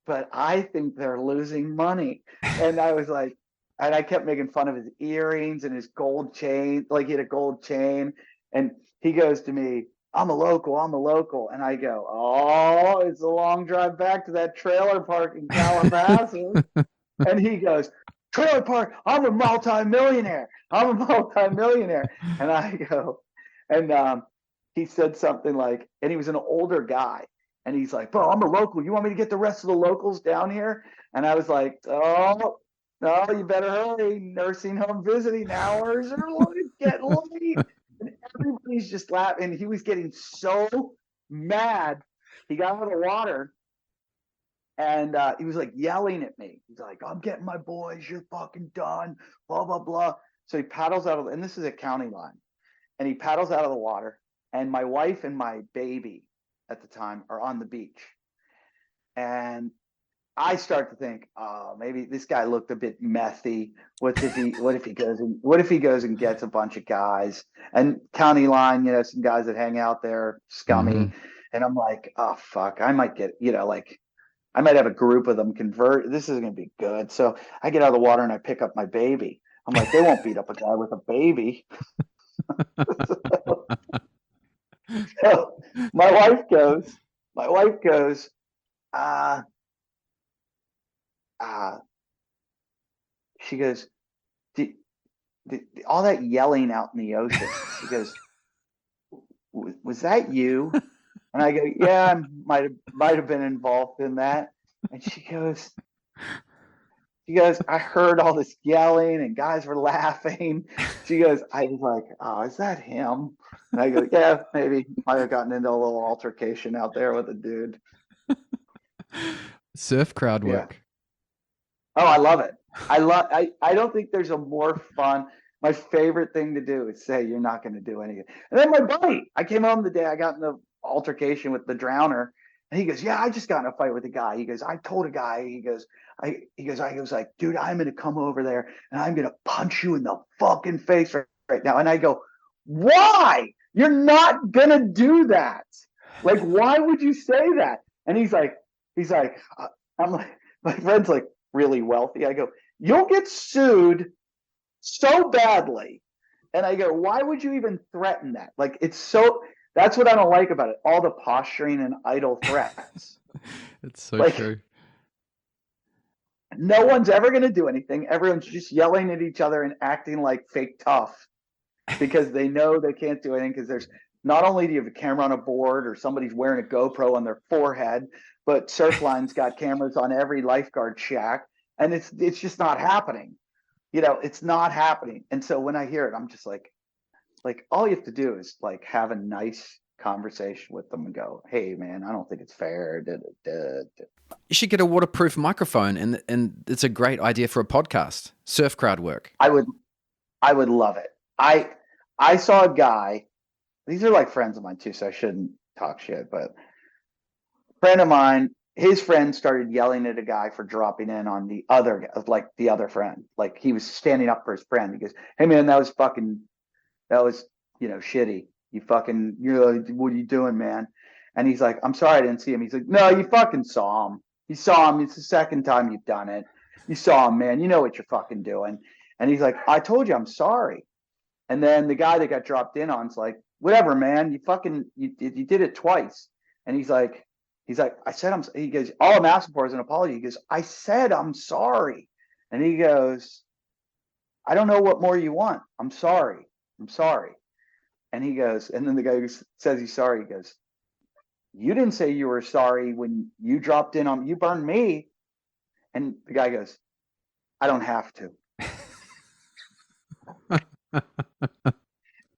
but I think they're losing money. And I was like, and I kept making fun of his earrings and his gold chain. Like he had a gold chain. And he goes to me, I'm a local. And I go, oh, it's a long drive back to that trailer park in Calabasas. And he goes, trailer park, I'm a multimillionaire. And I go, and he said something like, and he was an older guy. And he's like, bro, I'm a local. You want me to get the rest of the locals down here? And I was like, oh, no, you better hurry. Nursing home visiting hours are getting late. And everybody's just laughing. He was getting so mad. He got out of the water and he was like yelling at me. He's like, I'm getting my boys. You're fucking done. Blah, blah, blah. So he paddles out of, and this is a county line. And he paddles out of the water. And my wife and my baby at the time are on the beach. And I start to think, oh, maybe this guy looked a bit methy. What if he goes and gets a bunch of guys and county line, some guys that hang out there, scummy. Mm-hmm. And I'm like, oh fuck, I might get, like I might have a group of them convert. This isn't gonna be good. So I get out of the water and I pick up my baby. I'm like, they won't beat up a guy with a baby. So my wife goes, she goes, all that yelling out in the ocean. She goes, was that you? And I go, yeah, I might have been involved in that. And she goes, I heard all this yelling and guys were laughing. She goes, I was like, oh, is that him? And I go, yeah, maybe might have gotten into a little altercation out there with a dude. Surf crowd Yeah. work. Oh, I love it. I don't think there's a more fun. My favorite thing to do is say you're not going to do anything. And then my buddy, I came home the day I got in the altercation with the drowner, and he goes, yeah, I just got in a fight with a guy. He goes, I told a guy, I was like, dude, I'm going to come over there and I'm going to punch you in the fucking face right now. And I go, why? You're not going to do that. Like, why would you say that? And he's like, I'm like, my friend's like really wealthy. I go, you'll get sued so badly. And I go, why would you even threaten that? Like, that's what I don't like about it. All the posturing and idle threats. It's so true. No one's ever going to do anything. Everyone's just yelling at each other and acting like fake tough because they know they can't do anything, because there's not only do you have a camera on a board or somebody's wearing a GoPro on their forehead, but Surfline's got cameras on every lifeguard shack, and it's just not happening. It's not happening. And so when I hear it, I'm just like all you have to do is like have a nice conversation with them and go, hey man, I don't think it's fair. You should get a waterproof microphone, and it's a great idea for a podcast. Surf crowd work. I would love it. I saw a guy, these are like friends of mine too, so I shouldn't talk shit, but a friend of mine, his friend started yelling at a guy for dropping in on the other friend. Like he was standing up for his friend. He goes, hey man, that was shitty. What are you doing, man? And he's like, I'm sorry I didn't see him. He's like, no, you fucking saw him. You saw him. It's the second time you've done it. You saw him, man. You know what you're fucking doing. And he's like, I told you I'm sorry. And then the guy that got dropped in on's like, whatever, man. You did it twice. And he's like, he goes, all I'm asking for is an apology. He goes, I said I'm sorry. And he goes, I don't know what more you want. I'm sorry. I'm sorry. And he goes, and then the guy who says he's sorry, he goes, you didn't say you were sorry when you dropped in on, you burned me. And the guy goes, I don't have to. And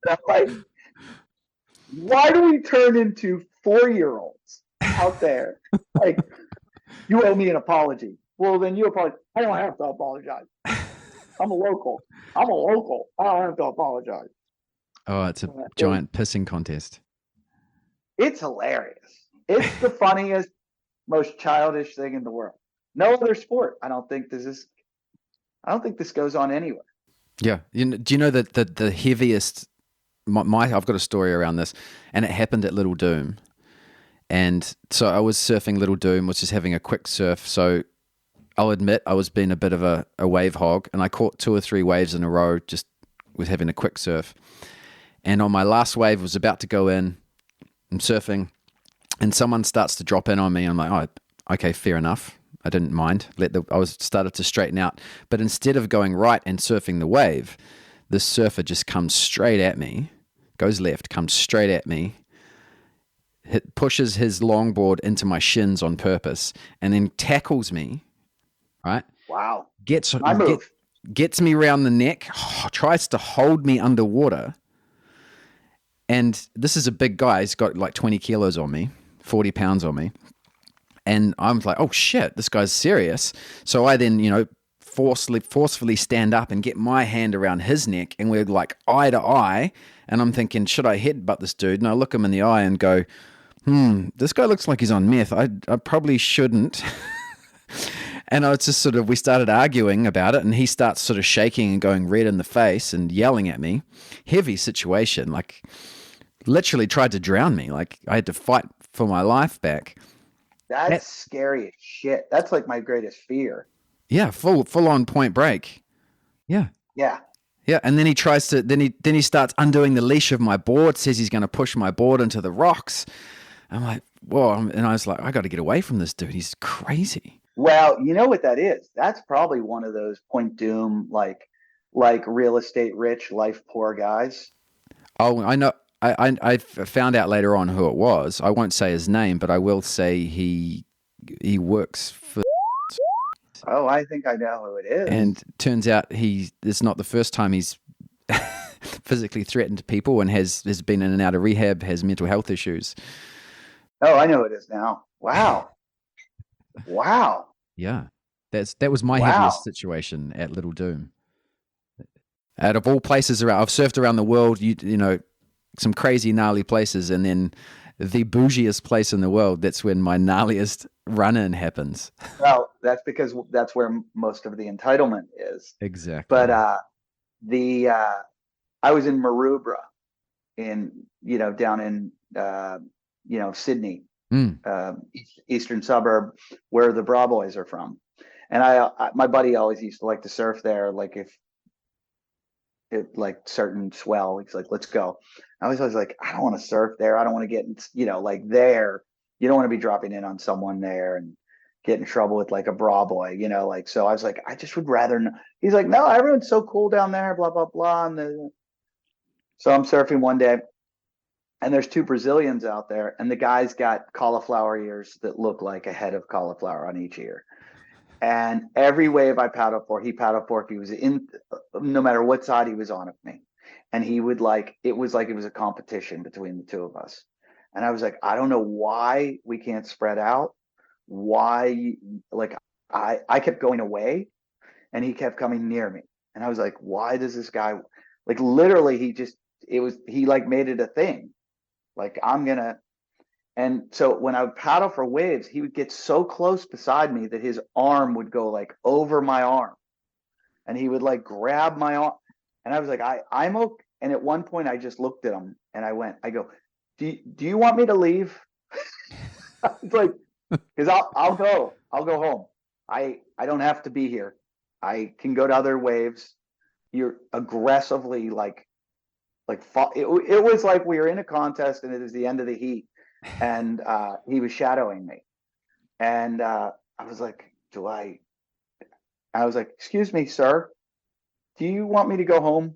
I'm like, why do we turn into 4-year-olds out there? Like, you owe me an apology. Well, then you apologize. I don't have to apologize. I'm a local. I'm a local. I don't have to apologize. Oh, it's a giant pissing contest. It's hilarious. It's the funniest, most childish thing in the world. No other sport. I don't think this goes on anywhere. Yeah. Do you know that the heaviest, I've got a story around this, and it happened at Little Doom. And so I was surfing Little Doom, was just having a quick surf. So I'll admit I was being a bit of a wave hog, and I caught 2 or 3 waves in a row just with having a quick surf. And on my last wave, was about to go in, I'm surfing, and someone starts to drop in on me. I'm like, oh, okay, fair enough. I didn't mind. I started to straighten out. But instead of going right and surfing the wave, this surfer just comes straight at me, goes left, comes straight at me, pushes his longboard into my shins on purpose, and then tackles me, right? Wow. Gets me around the neck, tries to hold me underwater. And this is a big guy. He's got like 20 kilos on me, 40 pounds on me. And I'm like, oh shit, this guy's serious. So I then, forcefully stand up and get my hand around his neck, and we're like eye to eye. And I'm thinking, should I headbutt this dude? And I look him in the eye and go, this guy looks like he's on meth. I probably shouldn't. And I was just we started arguing about it, and he starts sort of shaking and going red in the face and yelling at me. Heavy situation, like literally tried to drown me. Like I had to fight for my life back. That's scary as shit. That's like my greatest fear. Yeah, full on Point Break. Yeah. Yeah. Yeah, and then he tries to then he starts undoing the leash of my board, says he's going to push my board into the rocks. I'm like, whoa, and I was like, I got to get away from this dude. He's crazy. Well, you know what that is? That's probably one of those Point Doom, like real estate rich, life poor guys. Oh, I know. I found out later on who it was. I won't say his name, but I will say he works for. Oh, I think I know who it is. And turns out it's not the first time he's physically threatened people, and has been in and out of rehab, has mental health issues. Oh, I know who it is now. Wow. Wow. Yeah. That was my heaviest situation at Little Doom. Out of all places around, I've surfed around the world, some crazy gnarly places, and then the bougiest place in the world, that's when my gnarliest run-in happens. Well, that's because that's where most of the entitlement is. Exactly. But I was in Maroubra down in Sydney, eastern suburb where the Bra Boys are from. And my buddy always used to like to surf there. Like if it like certain swell, he's like, let's go. I was always like, I don't want to surf there. I don't want to get, like there. You don't want to be dropping in on someone there and get in trouble with like a bra boy, so I was like, I just would rather. He's like, no, everyone's so cool down there, blah, blah, blah. So I'm surfing one day, and there's 2 Brazilians out there, and the guy's got cauliflower ears that look like a head of cauliflower on each ear. And every wave I paddled for, he paddled for, if he was in, no matter what side he was on of me. And he would it was a competition between the 2 of us. And I was like, I don't know why we can't spread out. Why, I kept going away, and he kept coming near me. And I was like, why does this guy, literally, he made it a thing. And so when I would paddle for waves, he would get so close beside me that his arm would go over my arm, and he would grab my arm. And I was like, I'm okay. And at one point I just looked at him and I go, do you want me to leave? I was like, because I'll go home. I don't have to be here. I can go to other waves. You're aggressively it was like we were in a contest and it was the end of the heat, and he was shadowing me, and I was like, excuse me, sir, do you want me to go home?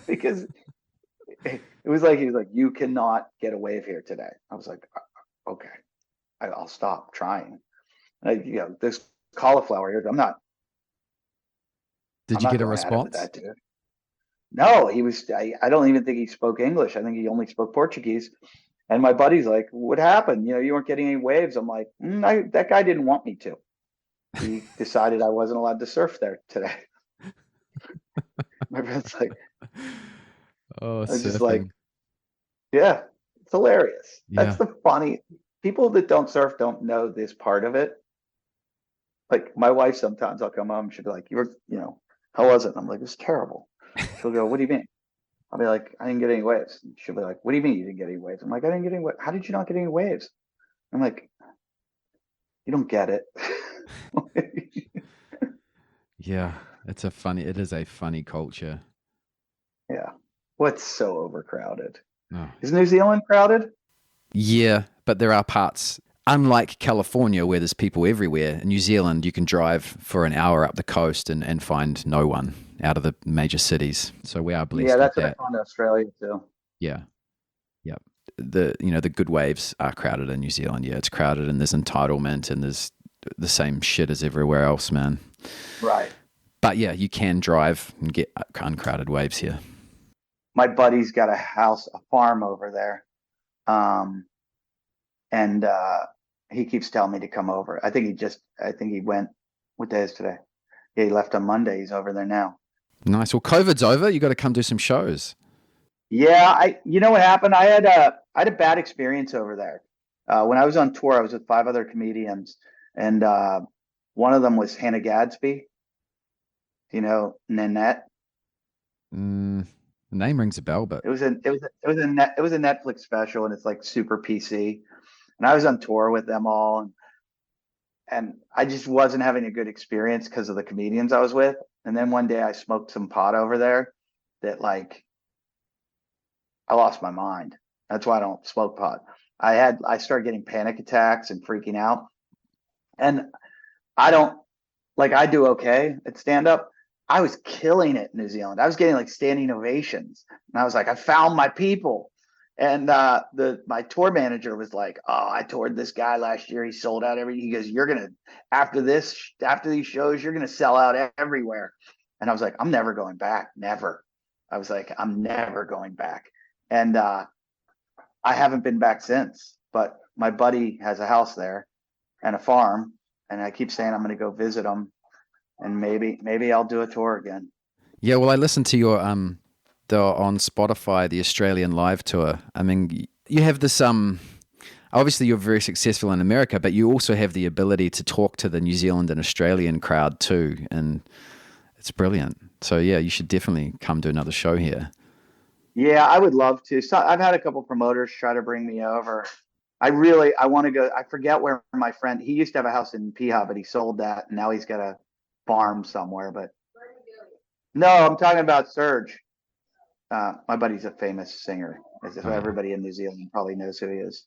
Because it was like, he was like, you cannot get a wave here today. I was like, okay, I'll stop trying. This cauliflower here, Did I'm you not get a going at it with response? that dude. No, I don't even think he spoke English. I think he only spoke Portuguese. And my buddy's like, what happened? You weren't getting any waves. I'm like, that guy didn't want me to. He decided I wasn't allowed to surf there today. My friend's like, Oh, I was just like, surfing. yeah, it's hilarious. That's Yeah. the funny people that don't surf don't know this part of it. Like my wife, sometimes I'll come home, she'll be like, how was it? And I'm like, it was terrible. She'll go, what do you mean? I'll be like, I didn't get any waves. And she'll be like, what do you mean you didn't get any waves? I'm like, I didn't get any waves. How did you not get any waves? I'm like, you don't get it. Yeah. It is a funny culture. Yeah. What's so overcrowded? Oh. Is New Zealand crowded? Yeah, but there are parts, unlike California, where there's people everywhere. In New Zealand, you can drive for an hour up the coast and find no one out of the major cities. So we are Yeah, blessed with that's what I that. found in Australia too. Yeah. Yeah. The good waves are crowded in New Zealand. Yeah, it's crowded and there's entitlement and there's the same shit as everywhere else, man. Right. But yeah, you can drive and get uncrowded waves here. My buddy's got a house, a farm over there. And he keeps telling me to come over. I think he went, what day is today? Yeah, he left on Monday. He's over there now. Nice. Well, COVID's over. You got to come do some shows. Yeah, you know what happened? I had a bad experience over there. When I was on tour, I was with 5 other comedians, and one of them was Hannah Gadsby. Nanette. The name rings a bell, but It was a Netflix special, and it's like super PC. And I was on tour with them all, and I just wasn't having a good experience because of the comedians I was with. And then one day I smoked some pot over there that like I lost my mind. That's why I don't smoke pot. I started getting panic attacks and freaking out. And I don't I do okay at stand up. I was killing it in New Zealand. I was getting like standing ovations. And I was like, I found my people. And my tour manager was like, oh, I toured this guy last year. He sold out he goes, you're gonna after these shows, you're gonna sell out everywhere. And I was like, I'm never going back. Never. I was like, I'm never going back. And I haven't been back since. But my buddy has a house there and a farm, and I keep saying I'm gonna go visit him, and maybe I'll do a tour again. yeah. Well, I listened to your on Spotify, the Australian live tour. I mean, you have this obviously you're very successful in America, but you also have the ability to talk to the New Zealand and Australian crowd too, and it's brilliant. So yeah, you should definitely come do another show here. Yeah, I would love to. So I've had a couple promoters try to bring me over. I want to go. I forget where my friend, he used to have a house in Piha, but he sold that, and now he's got a farm somewhere. But no, I'm talking about Serge. My buddy's a famous singer. As if everybody in New Zealand probably knows who he is.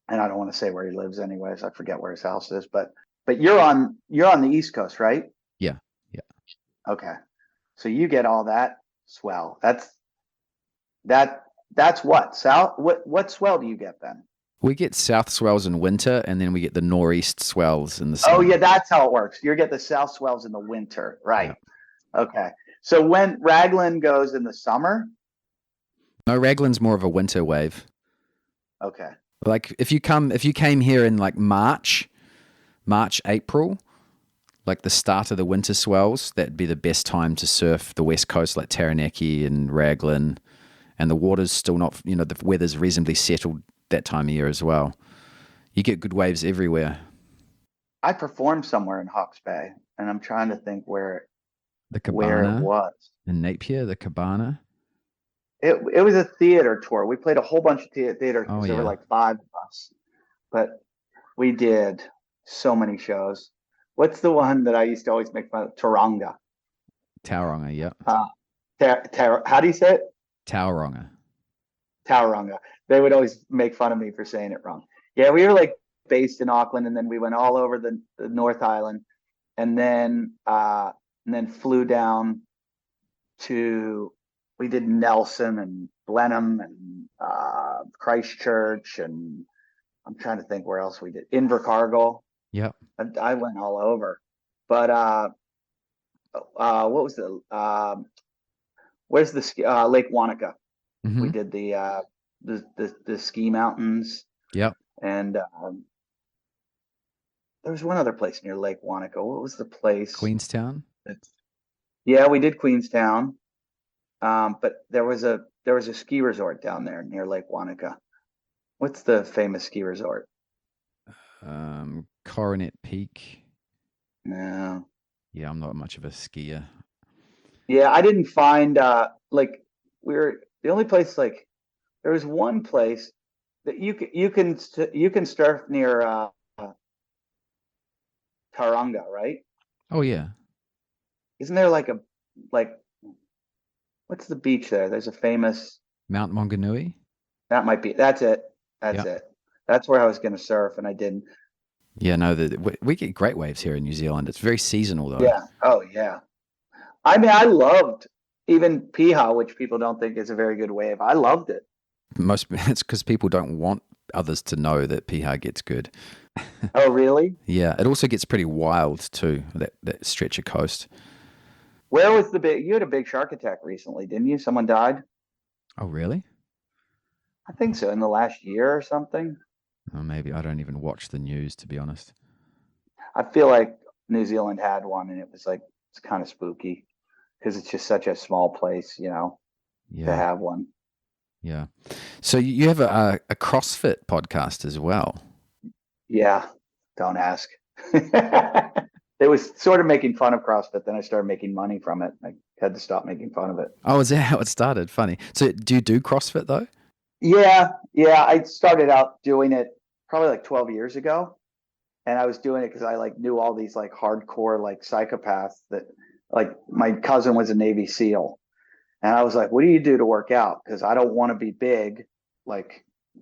And I don't want to say where he lives anyways. I forget where his house is. But you're on the East Coast, right? Yeah, yeah. Okay. So you get all that swell. That's what? South? What swell do you get then? We get south swells in winter, and then we get the northeast swells in the Oh summer. yeah, that's how it works. You get the south swells in the winter, right? Yeah. Okay. So when Raglan goes in the summer? No, Raglan's more of a winter wave. Okay. Like if you came here in like March, April, like the start of the winter swells, that'd be the best time to surf the west coast, like Taranaki and Raglan, and the water's still not, the weather's reasonably settled that time of year as well. You get good waves everywhere. I performed somewhere in Hawke's Bay, and I'm trying to think where The it Cabana was. in Napier, the Cabana. It was a theater tour. We played a whole bunch of theater because there were yeah. like 5 of us, but we did so many shows. What's the one that I used to always make fun of? Tauranga. Tauranga, yeah. How do you say it? Tauranga. Tauranga. They would always make fun of me for saying it wrong. Yeah, we were like based in Auckland, and then we went all over the North Island, and then flew down we did Nelson and Blenheim and Christchurch, and I'm trying to think where else we did. Invercargill. Yep. I went all over. But what was where's the Lake Wanaka? We did the ski mountains. Yep. And there was one other place near Lake Wanaka. What was the place? Queenstown. Yeah, we did Queenstown. But there was a ski resort down there near Lake Wanaka. What's the famous ski resort? Coronet Peak. No. Yeah, I'm not much of a skier. Yeah, I didn't find like we were the only place like there was one place that you can surf near Tauranga, right? Oh yeah. Isn't there like what's the beach there? There's a famous Mount Maunganui. That's it. That's Yep. it. That's where I was going to surf and I didn't. Yeah, no, we get great waves here in New Zealand. It's very seasonal though. Yeah. Oh yeah. I mean, I loved even Piha, which people don't think is a very good wave. I loved it. It's because people don't want others to know that Piha gets good. Oh, really? Yeah, it also gets pretty wild too, that stretch of coast. Where was you had a big shark attack recently, didn't you? Someone died? Oh, really? I think so, in the last year or something. Oh, maybe I don't even watch the news, to be honest. I feel like New Zealand had one and it's kind of spooky because it's just such a small place, to have one. Yeah. So you have a CrossFit podcast as well. Yeah. Don't ask. It was sort of making fun of CrossFit. Then I started making money from it. I had to stop making fun of it. Oh, is that how it started? Funny. So do you do CrossFit though? Yeah. I started out doing it probably like 12 years ago. And I was doing it because I knew all these hardcore psychopaths that my cousin was a Navy SEAL. And I was like, what do you do to work out? Because I don't want to be big.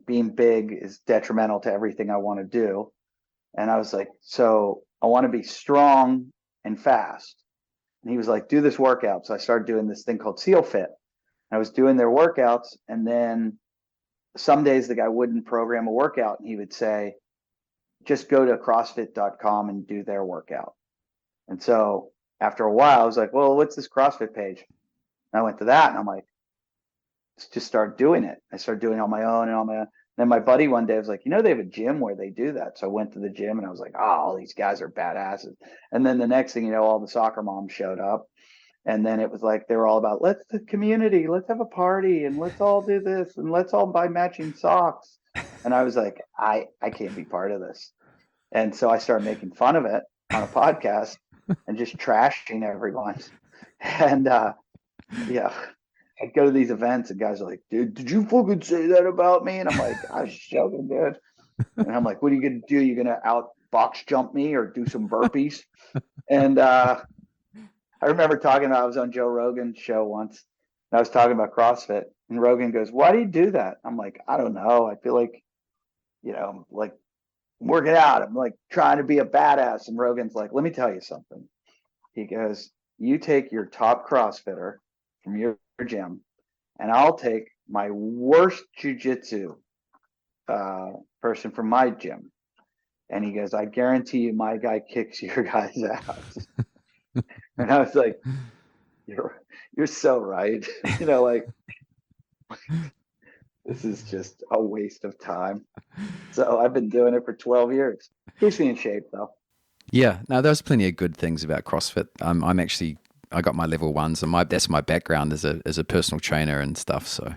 Being big is detrimental to everything I want to do. And I was like, so I want to be strong and fast. And he was like, do this workout. So I started doing this thing called SEAL Fit. I was doing their workouts. And then some days the guy wouldn't program a workout. And he would say, just go to CrossFit.com and do their workout. And so after a while, I was like, well, what's this CrossFit page? And I went to that and I'm like, let's just start doing it. I started doing it on my own and on my own. Then my buddy one day was like, they have a gym where they do that. So I went to the gym and I was like, oh, all these guys are badasses. And then the next thing you know, all the soccer moms showed up. And then it was like, they were all about, let's have a party and let's all do this and let's all buy matching socks. And I was like, I can't be part of this. And so I started making fun of it on a podcast and just trashing everyone. And I'd go to these events and guys are like, dude, did you fucking say that about me? And I'm like, I was joking, dude. And I'm like, what are you going to do? You're going to out box jump me or do some burpees? And I remember I was on Joe Rogan's show once and I was talking about CrossFit and Rogan goes, why do you do that? I'm like, I don't know. I feel like, working out. I'm trying to be a badass. And Rogan's like, let me tell you something. He goes, you take your top CrossFitter from your gym and I'll take my worst jiu-jitsu person from my gym. And he goes, I guarantee you my guy kicks your guy's ass. And I was like, you're so right. This is just a waste of time. So I've been doing it for 12 years. Keeps me in shape though. Yeah, no, there's plenty of good things about CrossFit. I got my level ones, and that's my background as a personal trainer and stuff. So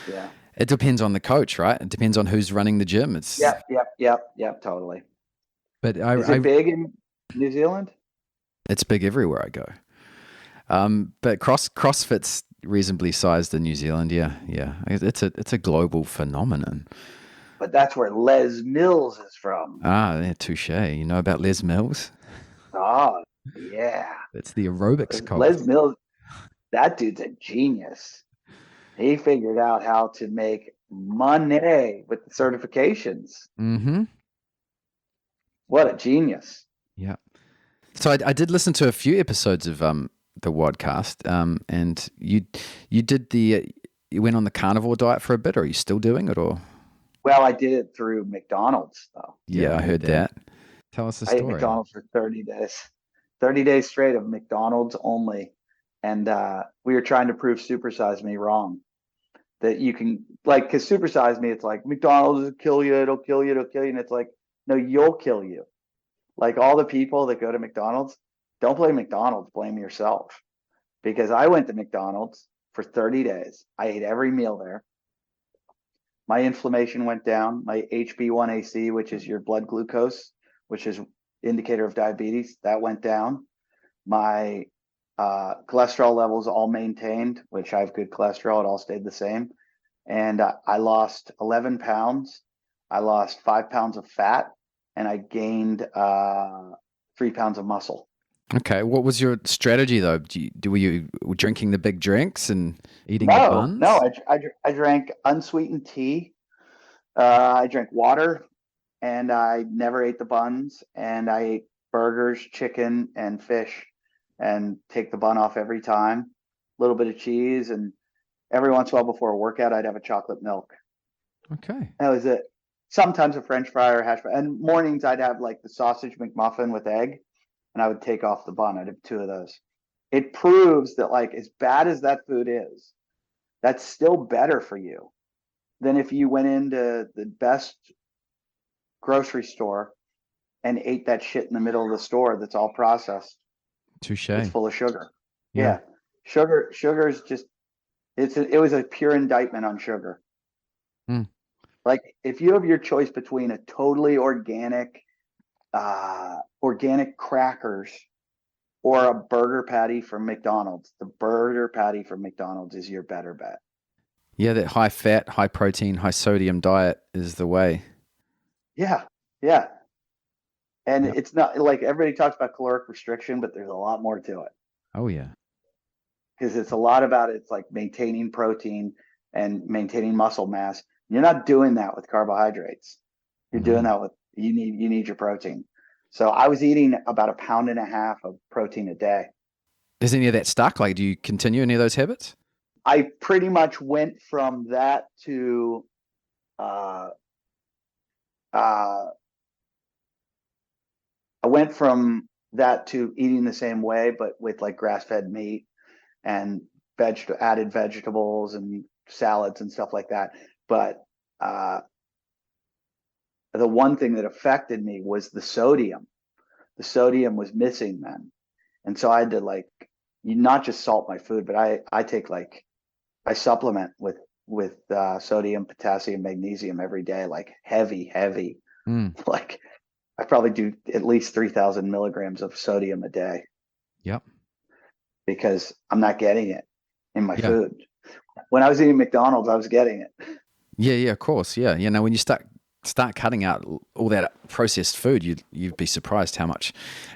yeah, it depends on the coach, right? It depends on who's running the gym. It's yep, totally. But is it big in New Zealand? It's big everywhere I go. But CrossFit's reasonably sized in New Zealand. Yeah. It's a global phenomenon. But that's where Les Mills is from. Ah, yeah, touche. You know about Les Mills? Oh, yeah. It's the aerobics coach. Les Mills, that dude's a genius. He figured out how to make money with the certifications. Mm-hmm. What a genius. Yeah. So I did listen to a few episodes of the wadcast, and you did you went on the carnivore diet for a bit, or are you still doing it, or? Well, I did it through McDonald's though. Yeah, I heard that. Tell us the I ate story. McDonald's for 30 days, 30 days straight of McDonald's only. And we were trying to prove Supersize Me wrong. That you can, like, because Supersize Me, it's like, McDonald's will kill you, it'll kill you, it'll kill you. And it's like, no, you'll kill you. Like all the people that go to McDonald's, don't blame McDonald's, blame yourself. Because I went to McDonald's for 30 days. I ate every meal there. My inflammation went down. My HB1AC, which is your blood glucose, which is indicator of diabetes, that went down. My cholesterol levels all maintained, which I have good cholesterol. It all stayed the same. And I lost 11 pounds. I lost 5 pounds of fat, and I gained 3 pounds of muscle. Okay, what was your strategy though? Were you drinking the big drinks and eating the buns? No. I drank unsweetened tea. I drank water, and I never ate the buns. And I ate burgers, chicken, and fish, and take the bun off every time. A little bit of cheese, and every once in a while before a workout, I'd have a chocolate milk. Okay, That was it. Sometimes a French fry or hash brown. And mornings I'd have like the sausage McMuffin with egg, and I would take off the bun. I'd have 2 of those. It proves that, like, as bad as that food is, that's still better for you than if you went into the best grocery store and ate that shit in the middle of the store that's all processed. touche. It's full of sugar. Yeah. Sugar is just, it was a pure indictment on sugar. Like, if you have your choice between a totally organic crackers or a burger patty from McDonald's, the burger patty from McDonald's is your better bet. Yeah, that high fat, high protein, high sodium diet is the way. Yeah. And it's not like everybody talks about caloric restriction, but there's a lot more to it. Oh yeah. Because it's a lot about it's like maintaining protein and maintaining muscle mass. You're not doing that with carbohydrates. You're doing that with you need your protein. So I was eating about 1.5 pounds of protein a day. Is any of that stuck? Like, do you continue any of those habits? I pretty much went from that to I went from that to eating the same way, but with like grass-fed meat and added vegetables and salads and stuff like that. But the one thing that affected me was the sodium. The sodium was missing then. And so I had to, like, not just salt my food, but I take, like, I supplement with sodium, potassium, magnesium every day, like heavy. Like I probably do at least 3,000 milligrams of sodium a day. Yep. Because I'm not getting it in my food. When I was eating McDonald's, I was getting it. Yeah, of course. Yeah. You know, when you start cutting out all that processed food, you'd be surprised how much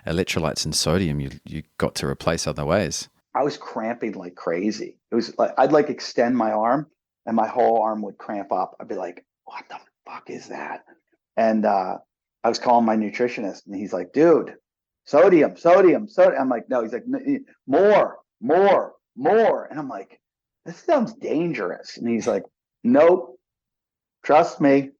electrolytes and sodium you got to replace other ways. I was cramping like crazy. It was like I'd like extend my arm and my whole arm would cramp up. I'd be like, what the fuck is that? And I was calling my nutritionist and he's like, dude, sodium. I'm like, no. He's like, more. And I'm like, this sounds dangerous. And he's like, nope, trust me.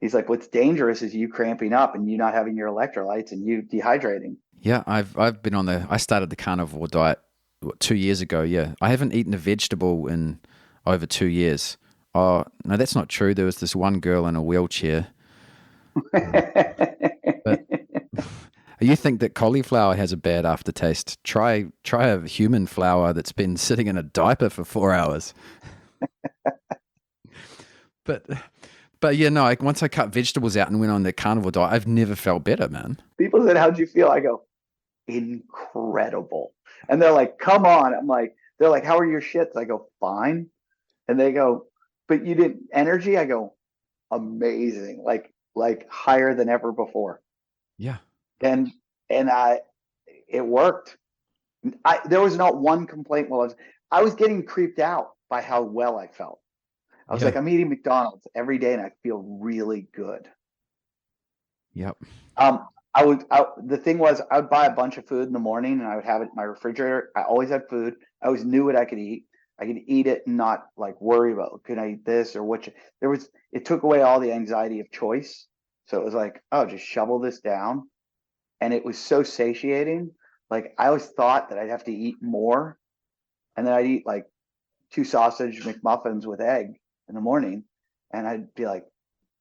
He's like, what's dangerous is you cramping up and you not having your electrolytes and you dehydrating. Yeah, I've been I started the carnivore diet 2 years ago. Yeah, I haven't eaten a vegetable in over 2 years. Oh no, that's not true. There was this one girl in a wheelchair. But you think that cauliflower has a bad aftertaste? Try a human flower that's been sitting in a diaper for 4 hours. But yeah, no, once I cut vegetables out and went on the carnivore diet, I've never felt better, man. People said, how'd you feel? I go, incredible. And they're like, come on. I'm like, they're like, how are your shits? I go, fine. And they go, but you didn't energy? I go, amazing. Like higher than ever before. Yeah. And it worked. There was not one complaint while I was getting creeped out by how well I felt. I was like, I'm eating McDonald's every day and I feel really good. Yep. The thing was, I would buy a bunch of food in the morning and I would have it in my refrigerator. I always had food. I always knew what I could eat. I could eat it and not like worry about, can I eat this or what? It took away all the anxiety of choice. So it was like, oh, just shovel this down. And it was so satiating. Like I always thought that I'd have to eat more. And then I'd eat like 2 sausage McMuffins with egg in the morning. And I'd be like,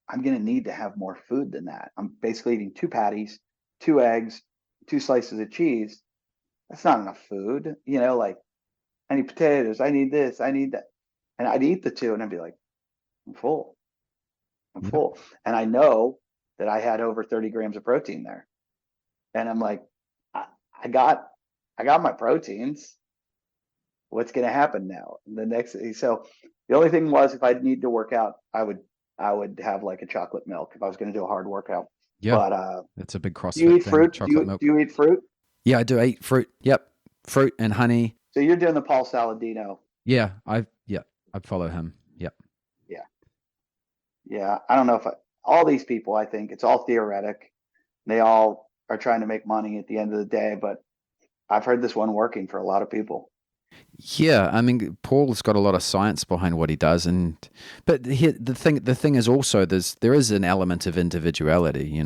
I'm going to need to have more food than that. I'm basically eating 2 patties, 2 eggs, 2 slices of cheese. That's not enough food. Like I need potatoes. I need this. I need that. And I'd eat the two and I'd be like, I'm full. I'm Yep. full. And I know that I had over 30 grams of protein there. And I'm like, I, I got, I got my proteins. What's going to happen now? So the only thing was if I need to work out, I would have like a chocolate milk if I was going to do a hard workout. Yeah. But That's a big do you CrossFit eat thing. fruit? Do Chocolate you milk. do you eat fruit? Yeah, I do eat fruit. Yep. Fruit and honey. So you're doing the Paul Saladino. Yeah. I follow him. Yep. Yeah, yeah. I don't know if all these people. I think it's all theoretic. They all are trying to make money at the end of the day. But I've heard this one working for a lot of people. Yeah, I mean, Paul's got a lot of science behind what he does, but the thing is also there is an element of individuality.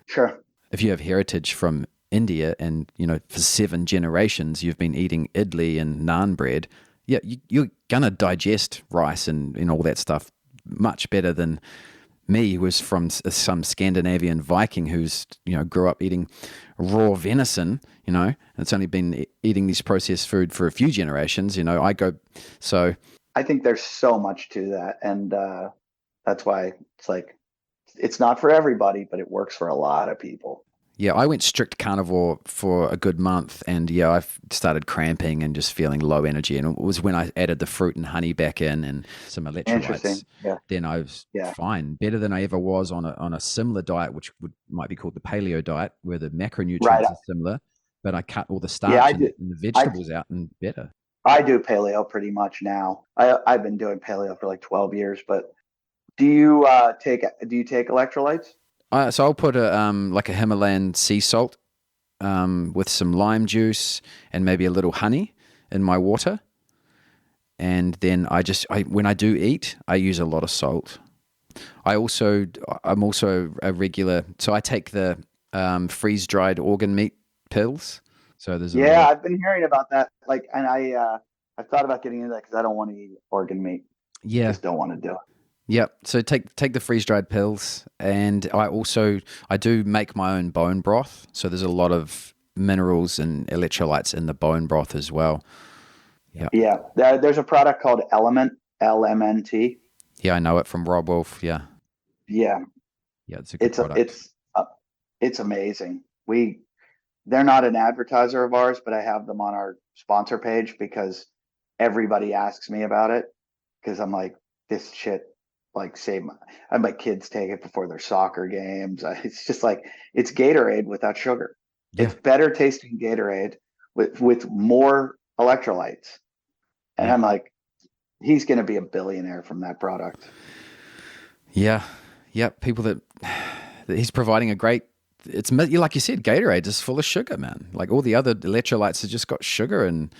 Sure. If you have heritage from India and for 7 generations you've been eating idli and naan bread, yeah, you're gonna digest rice and all that stuff much better than me, who was from some Scandinavian Viking who's grew up eating raw venison. And it's only been eating this processed food for a few generations. I go so. I think there's so much to that, and that's why it's like it's not for everybody, but it works for a lot of people. Yeah, I went strict carnivore for a good month, and yeah, I started cramping and just feeling low energy. And it was when I added the fruit and honey back in and some Interesting. electrolytes. Yeah. Then I was Yeah. fine, better than I ever was on a similar diet, which might be called the paleo diet, where the Right. macronutrients are similar, but I cut all the Yeah, starch I do. and the I vegetables out and better. I do paleo pretty much now. I've been doing paleo for like 12 years, but do you take electrolytes? So I'll put like a Himalayan sea salt with some lime juice and maybe a little honey in my water. And then when I do eat, I use a lot of salt. I'm also a regular, so I take the freeze dried organ meat pills. So there's a lot Yeah, of, I've been hearing about that. Like, and I've thought about getting into that because I don't want to eat organ meat. yeah, Just don't want to do it. yep. So take the freeze dried pills, and I do make my own bone broth. So there's a lot of minerals and electrolytes in the bone broth as well. Yeah, Yeah, there's a product called Element, LMNT. yeah, I know it from Rob Wolf. Yeah, Yeah, yeah, it's a good it's a, product. it's uh, it's amazing. They're not an advertiser of ours, but I have them on our sponsor page because everybody asks me about it because I'm like, this shit like I have my kids take it before their soccer games. It's just like it's Gatorade without sugar. Yeah, It's better tasting Gatorade with more electrolytes. And yeah, I'm like, he's going to be a billionaire from that product. yeah, yeah. People that he's providing a great. It's like you said, Gatorade is full of sugar, man. Like all the other electrolytes have just got sugar and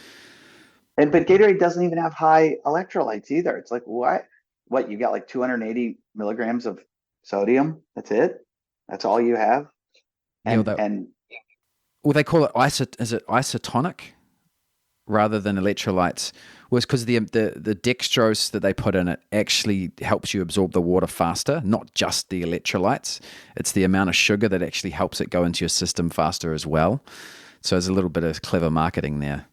But Gatorade doesn't even have high electrolytes either. It's like what? What you got like 280 milligrams of sodium? That's it. That's all you have. you know And that. and Well, they call it is it isotonic rather than electrolytes? Was because the dextrose that they put in it actually helps you absorb the water faster, not just the electrolytes. It's the amount of sugar that actually helps it go into your system faster as well. So there's a little bit of clever marketing there.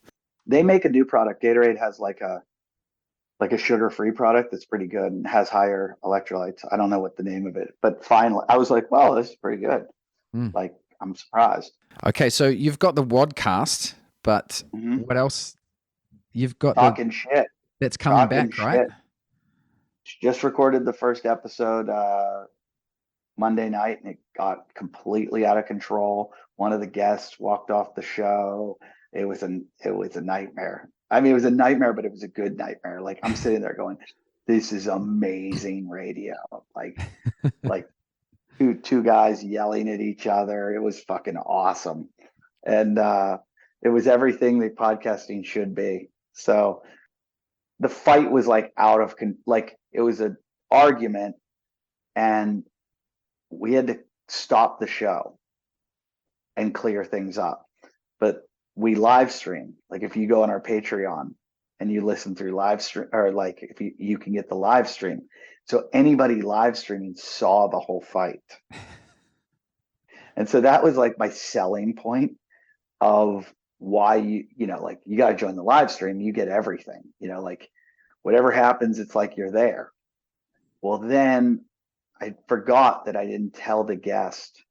they make a new product. Gatorade has like a sugar-free product that's pretty good and has higher electrolytes. I don't know what the name of it, but finally, I was like, "Well, this is pretty good." Mm. Like, I'm surprised. Okay, so you've got the wadcast, but Hmm. what else? You've got Talking shit, that's coming talking back, right? shit. Just recorded the first episode Monday night, and it got completely out of control. One of the guests walked off the show. It was a nightmare. I mean, it was a nightmare, but it was a good nightmare. Like I'm sitting there going, "This is amazing radio." Like two guys yelling at each other. It was fucking awesome. And it was everything that podcasting should be. So the fight was like like it was an argument, and we had to stop the show and clear things up. But we live stream. Like if you go on our Patreon and you listen through live stream, or like if you can get the live stream. So anybody live streaming saw the whole fight. And so that was like my selling point of why like you got to join the live stream. You get everything, like whatever happens, it's like you're there. Well, then I forgot that I didn't tell the guest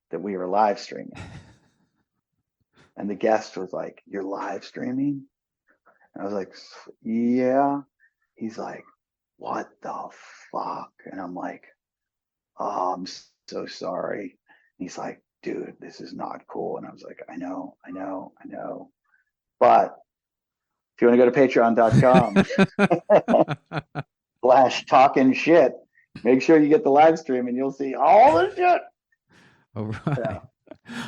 that we were live streaming. And the guest was like, "You're live streaming?" And I was like, "Yeah." He's like, "What the fuck?" And I'm like, "Oh, I'm so sorry." And he's like, "Dude, this is not cool." And I was like, I know. But if you want to go to patreon.com/talking shit, make sure you get the live stream and you'll see all the shit. All right. Yeah.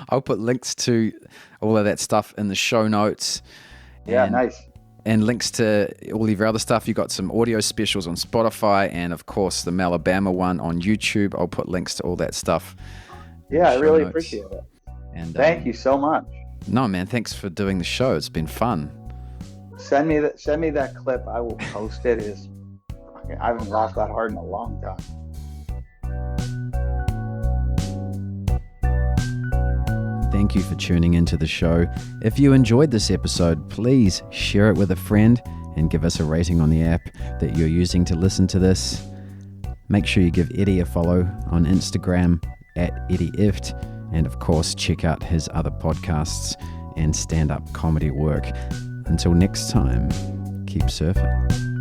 I'll put links to all of that stuff in the show notes. Yeah, nice. And links to all of your other stuff. You got some audio specials on Spotify, and of course the Malabama one on YouTube. I'll put links to all that stuff. Yeah, I really appreciate it. And thank you so much. No, man, thanks for doing the show. It's been fun. Send me that clip. I will post it. I haven't laughed that hard in a long time. Thank you for tuning into the show. If you enjoyed this episode, please share it with a friend and give us a rating on the app that you're using to listen to this. Make sure you give Eddie a follow on Instagram @Eddie Ifft, and of course check out his other podcasts and stand-up comedy work. Until next time, keep surfing.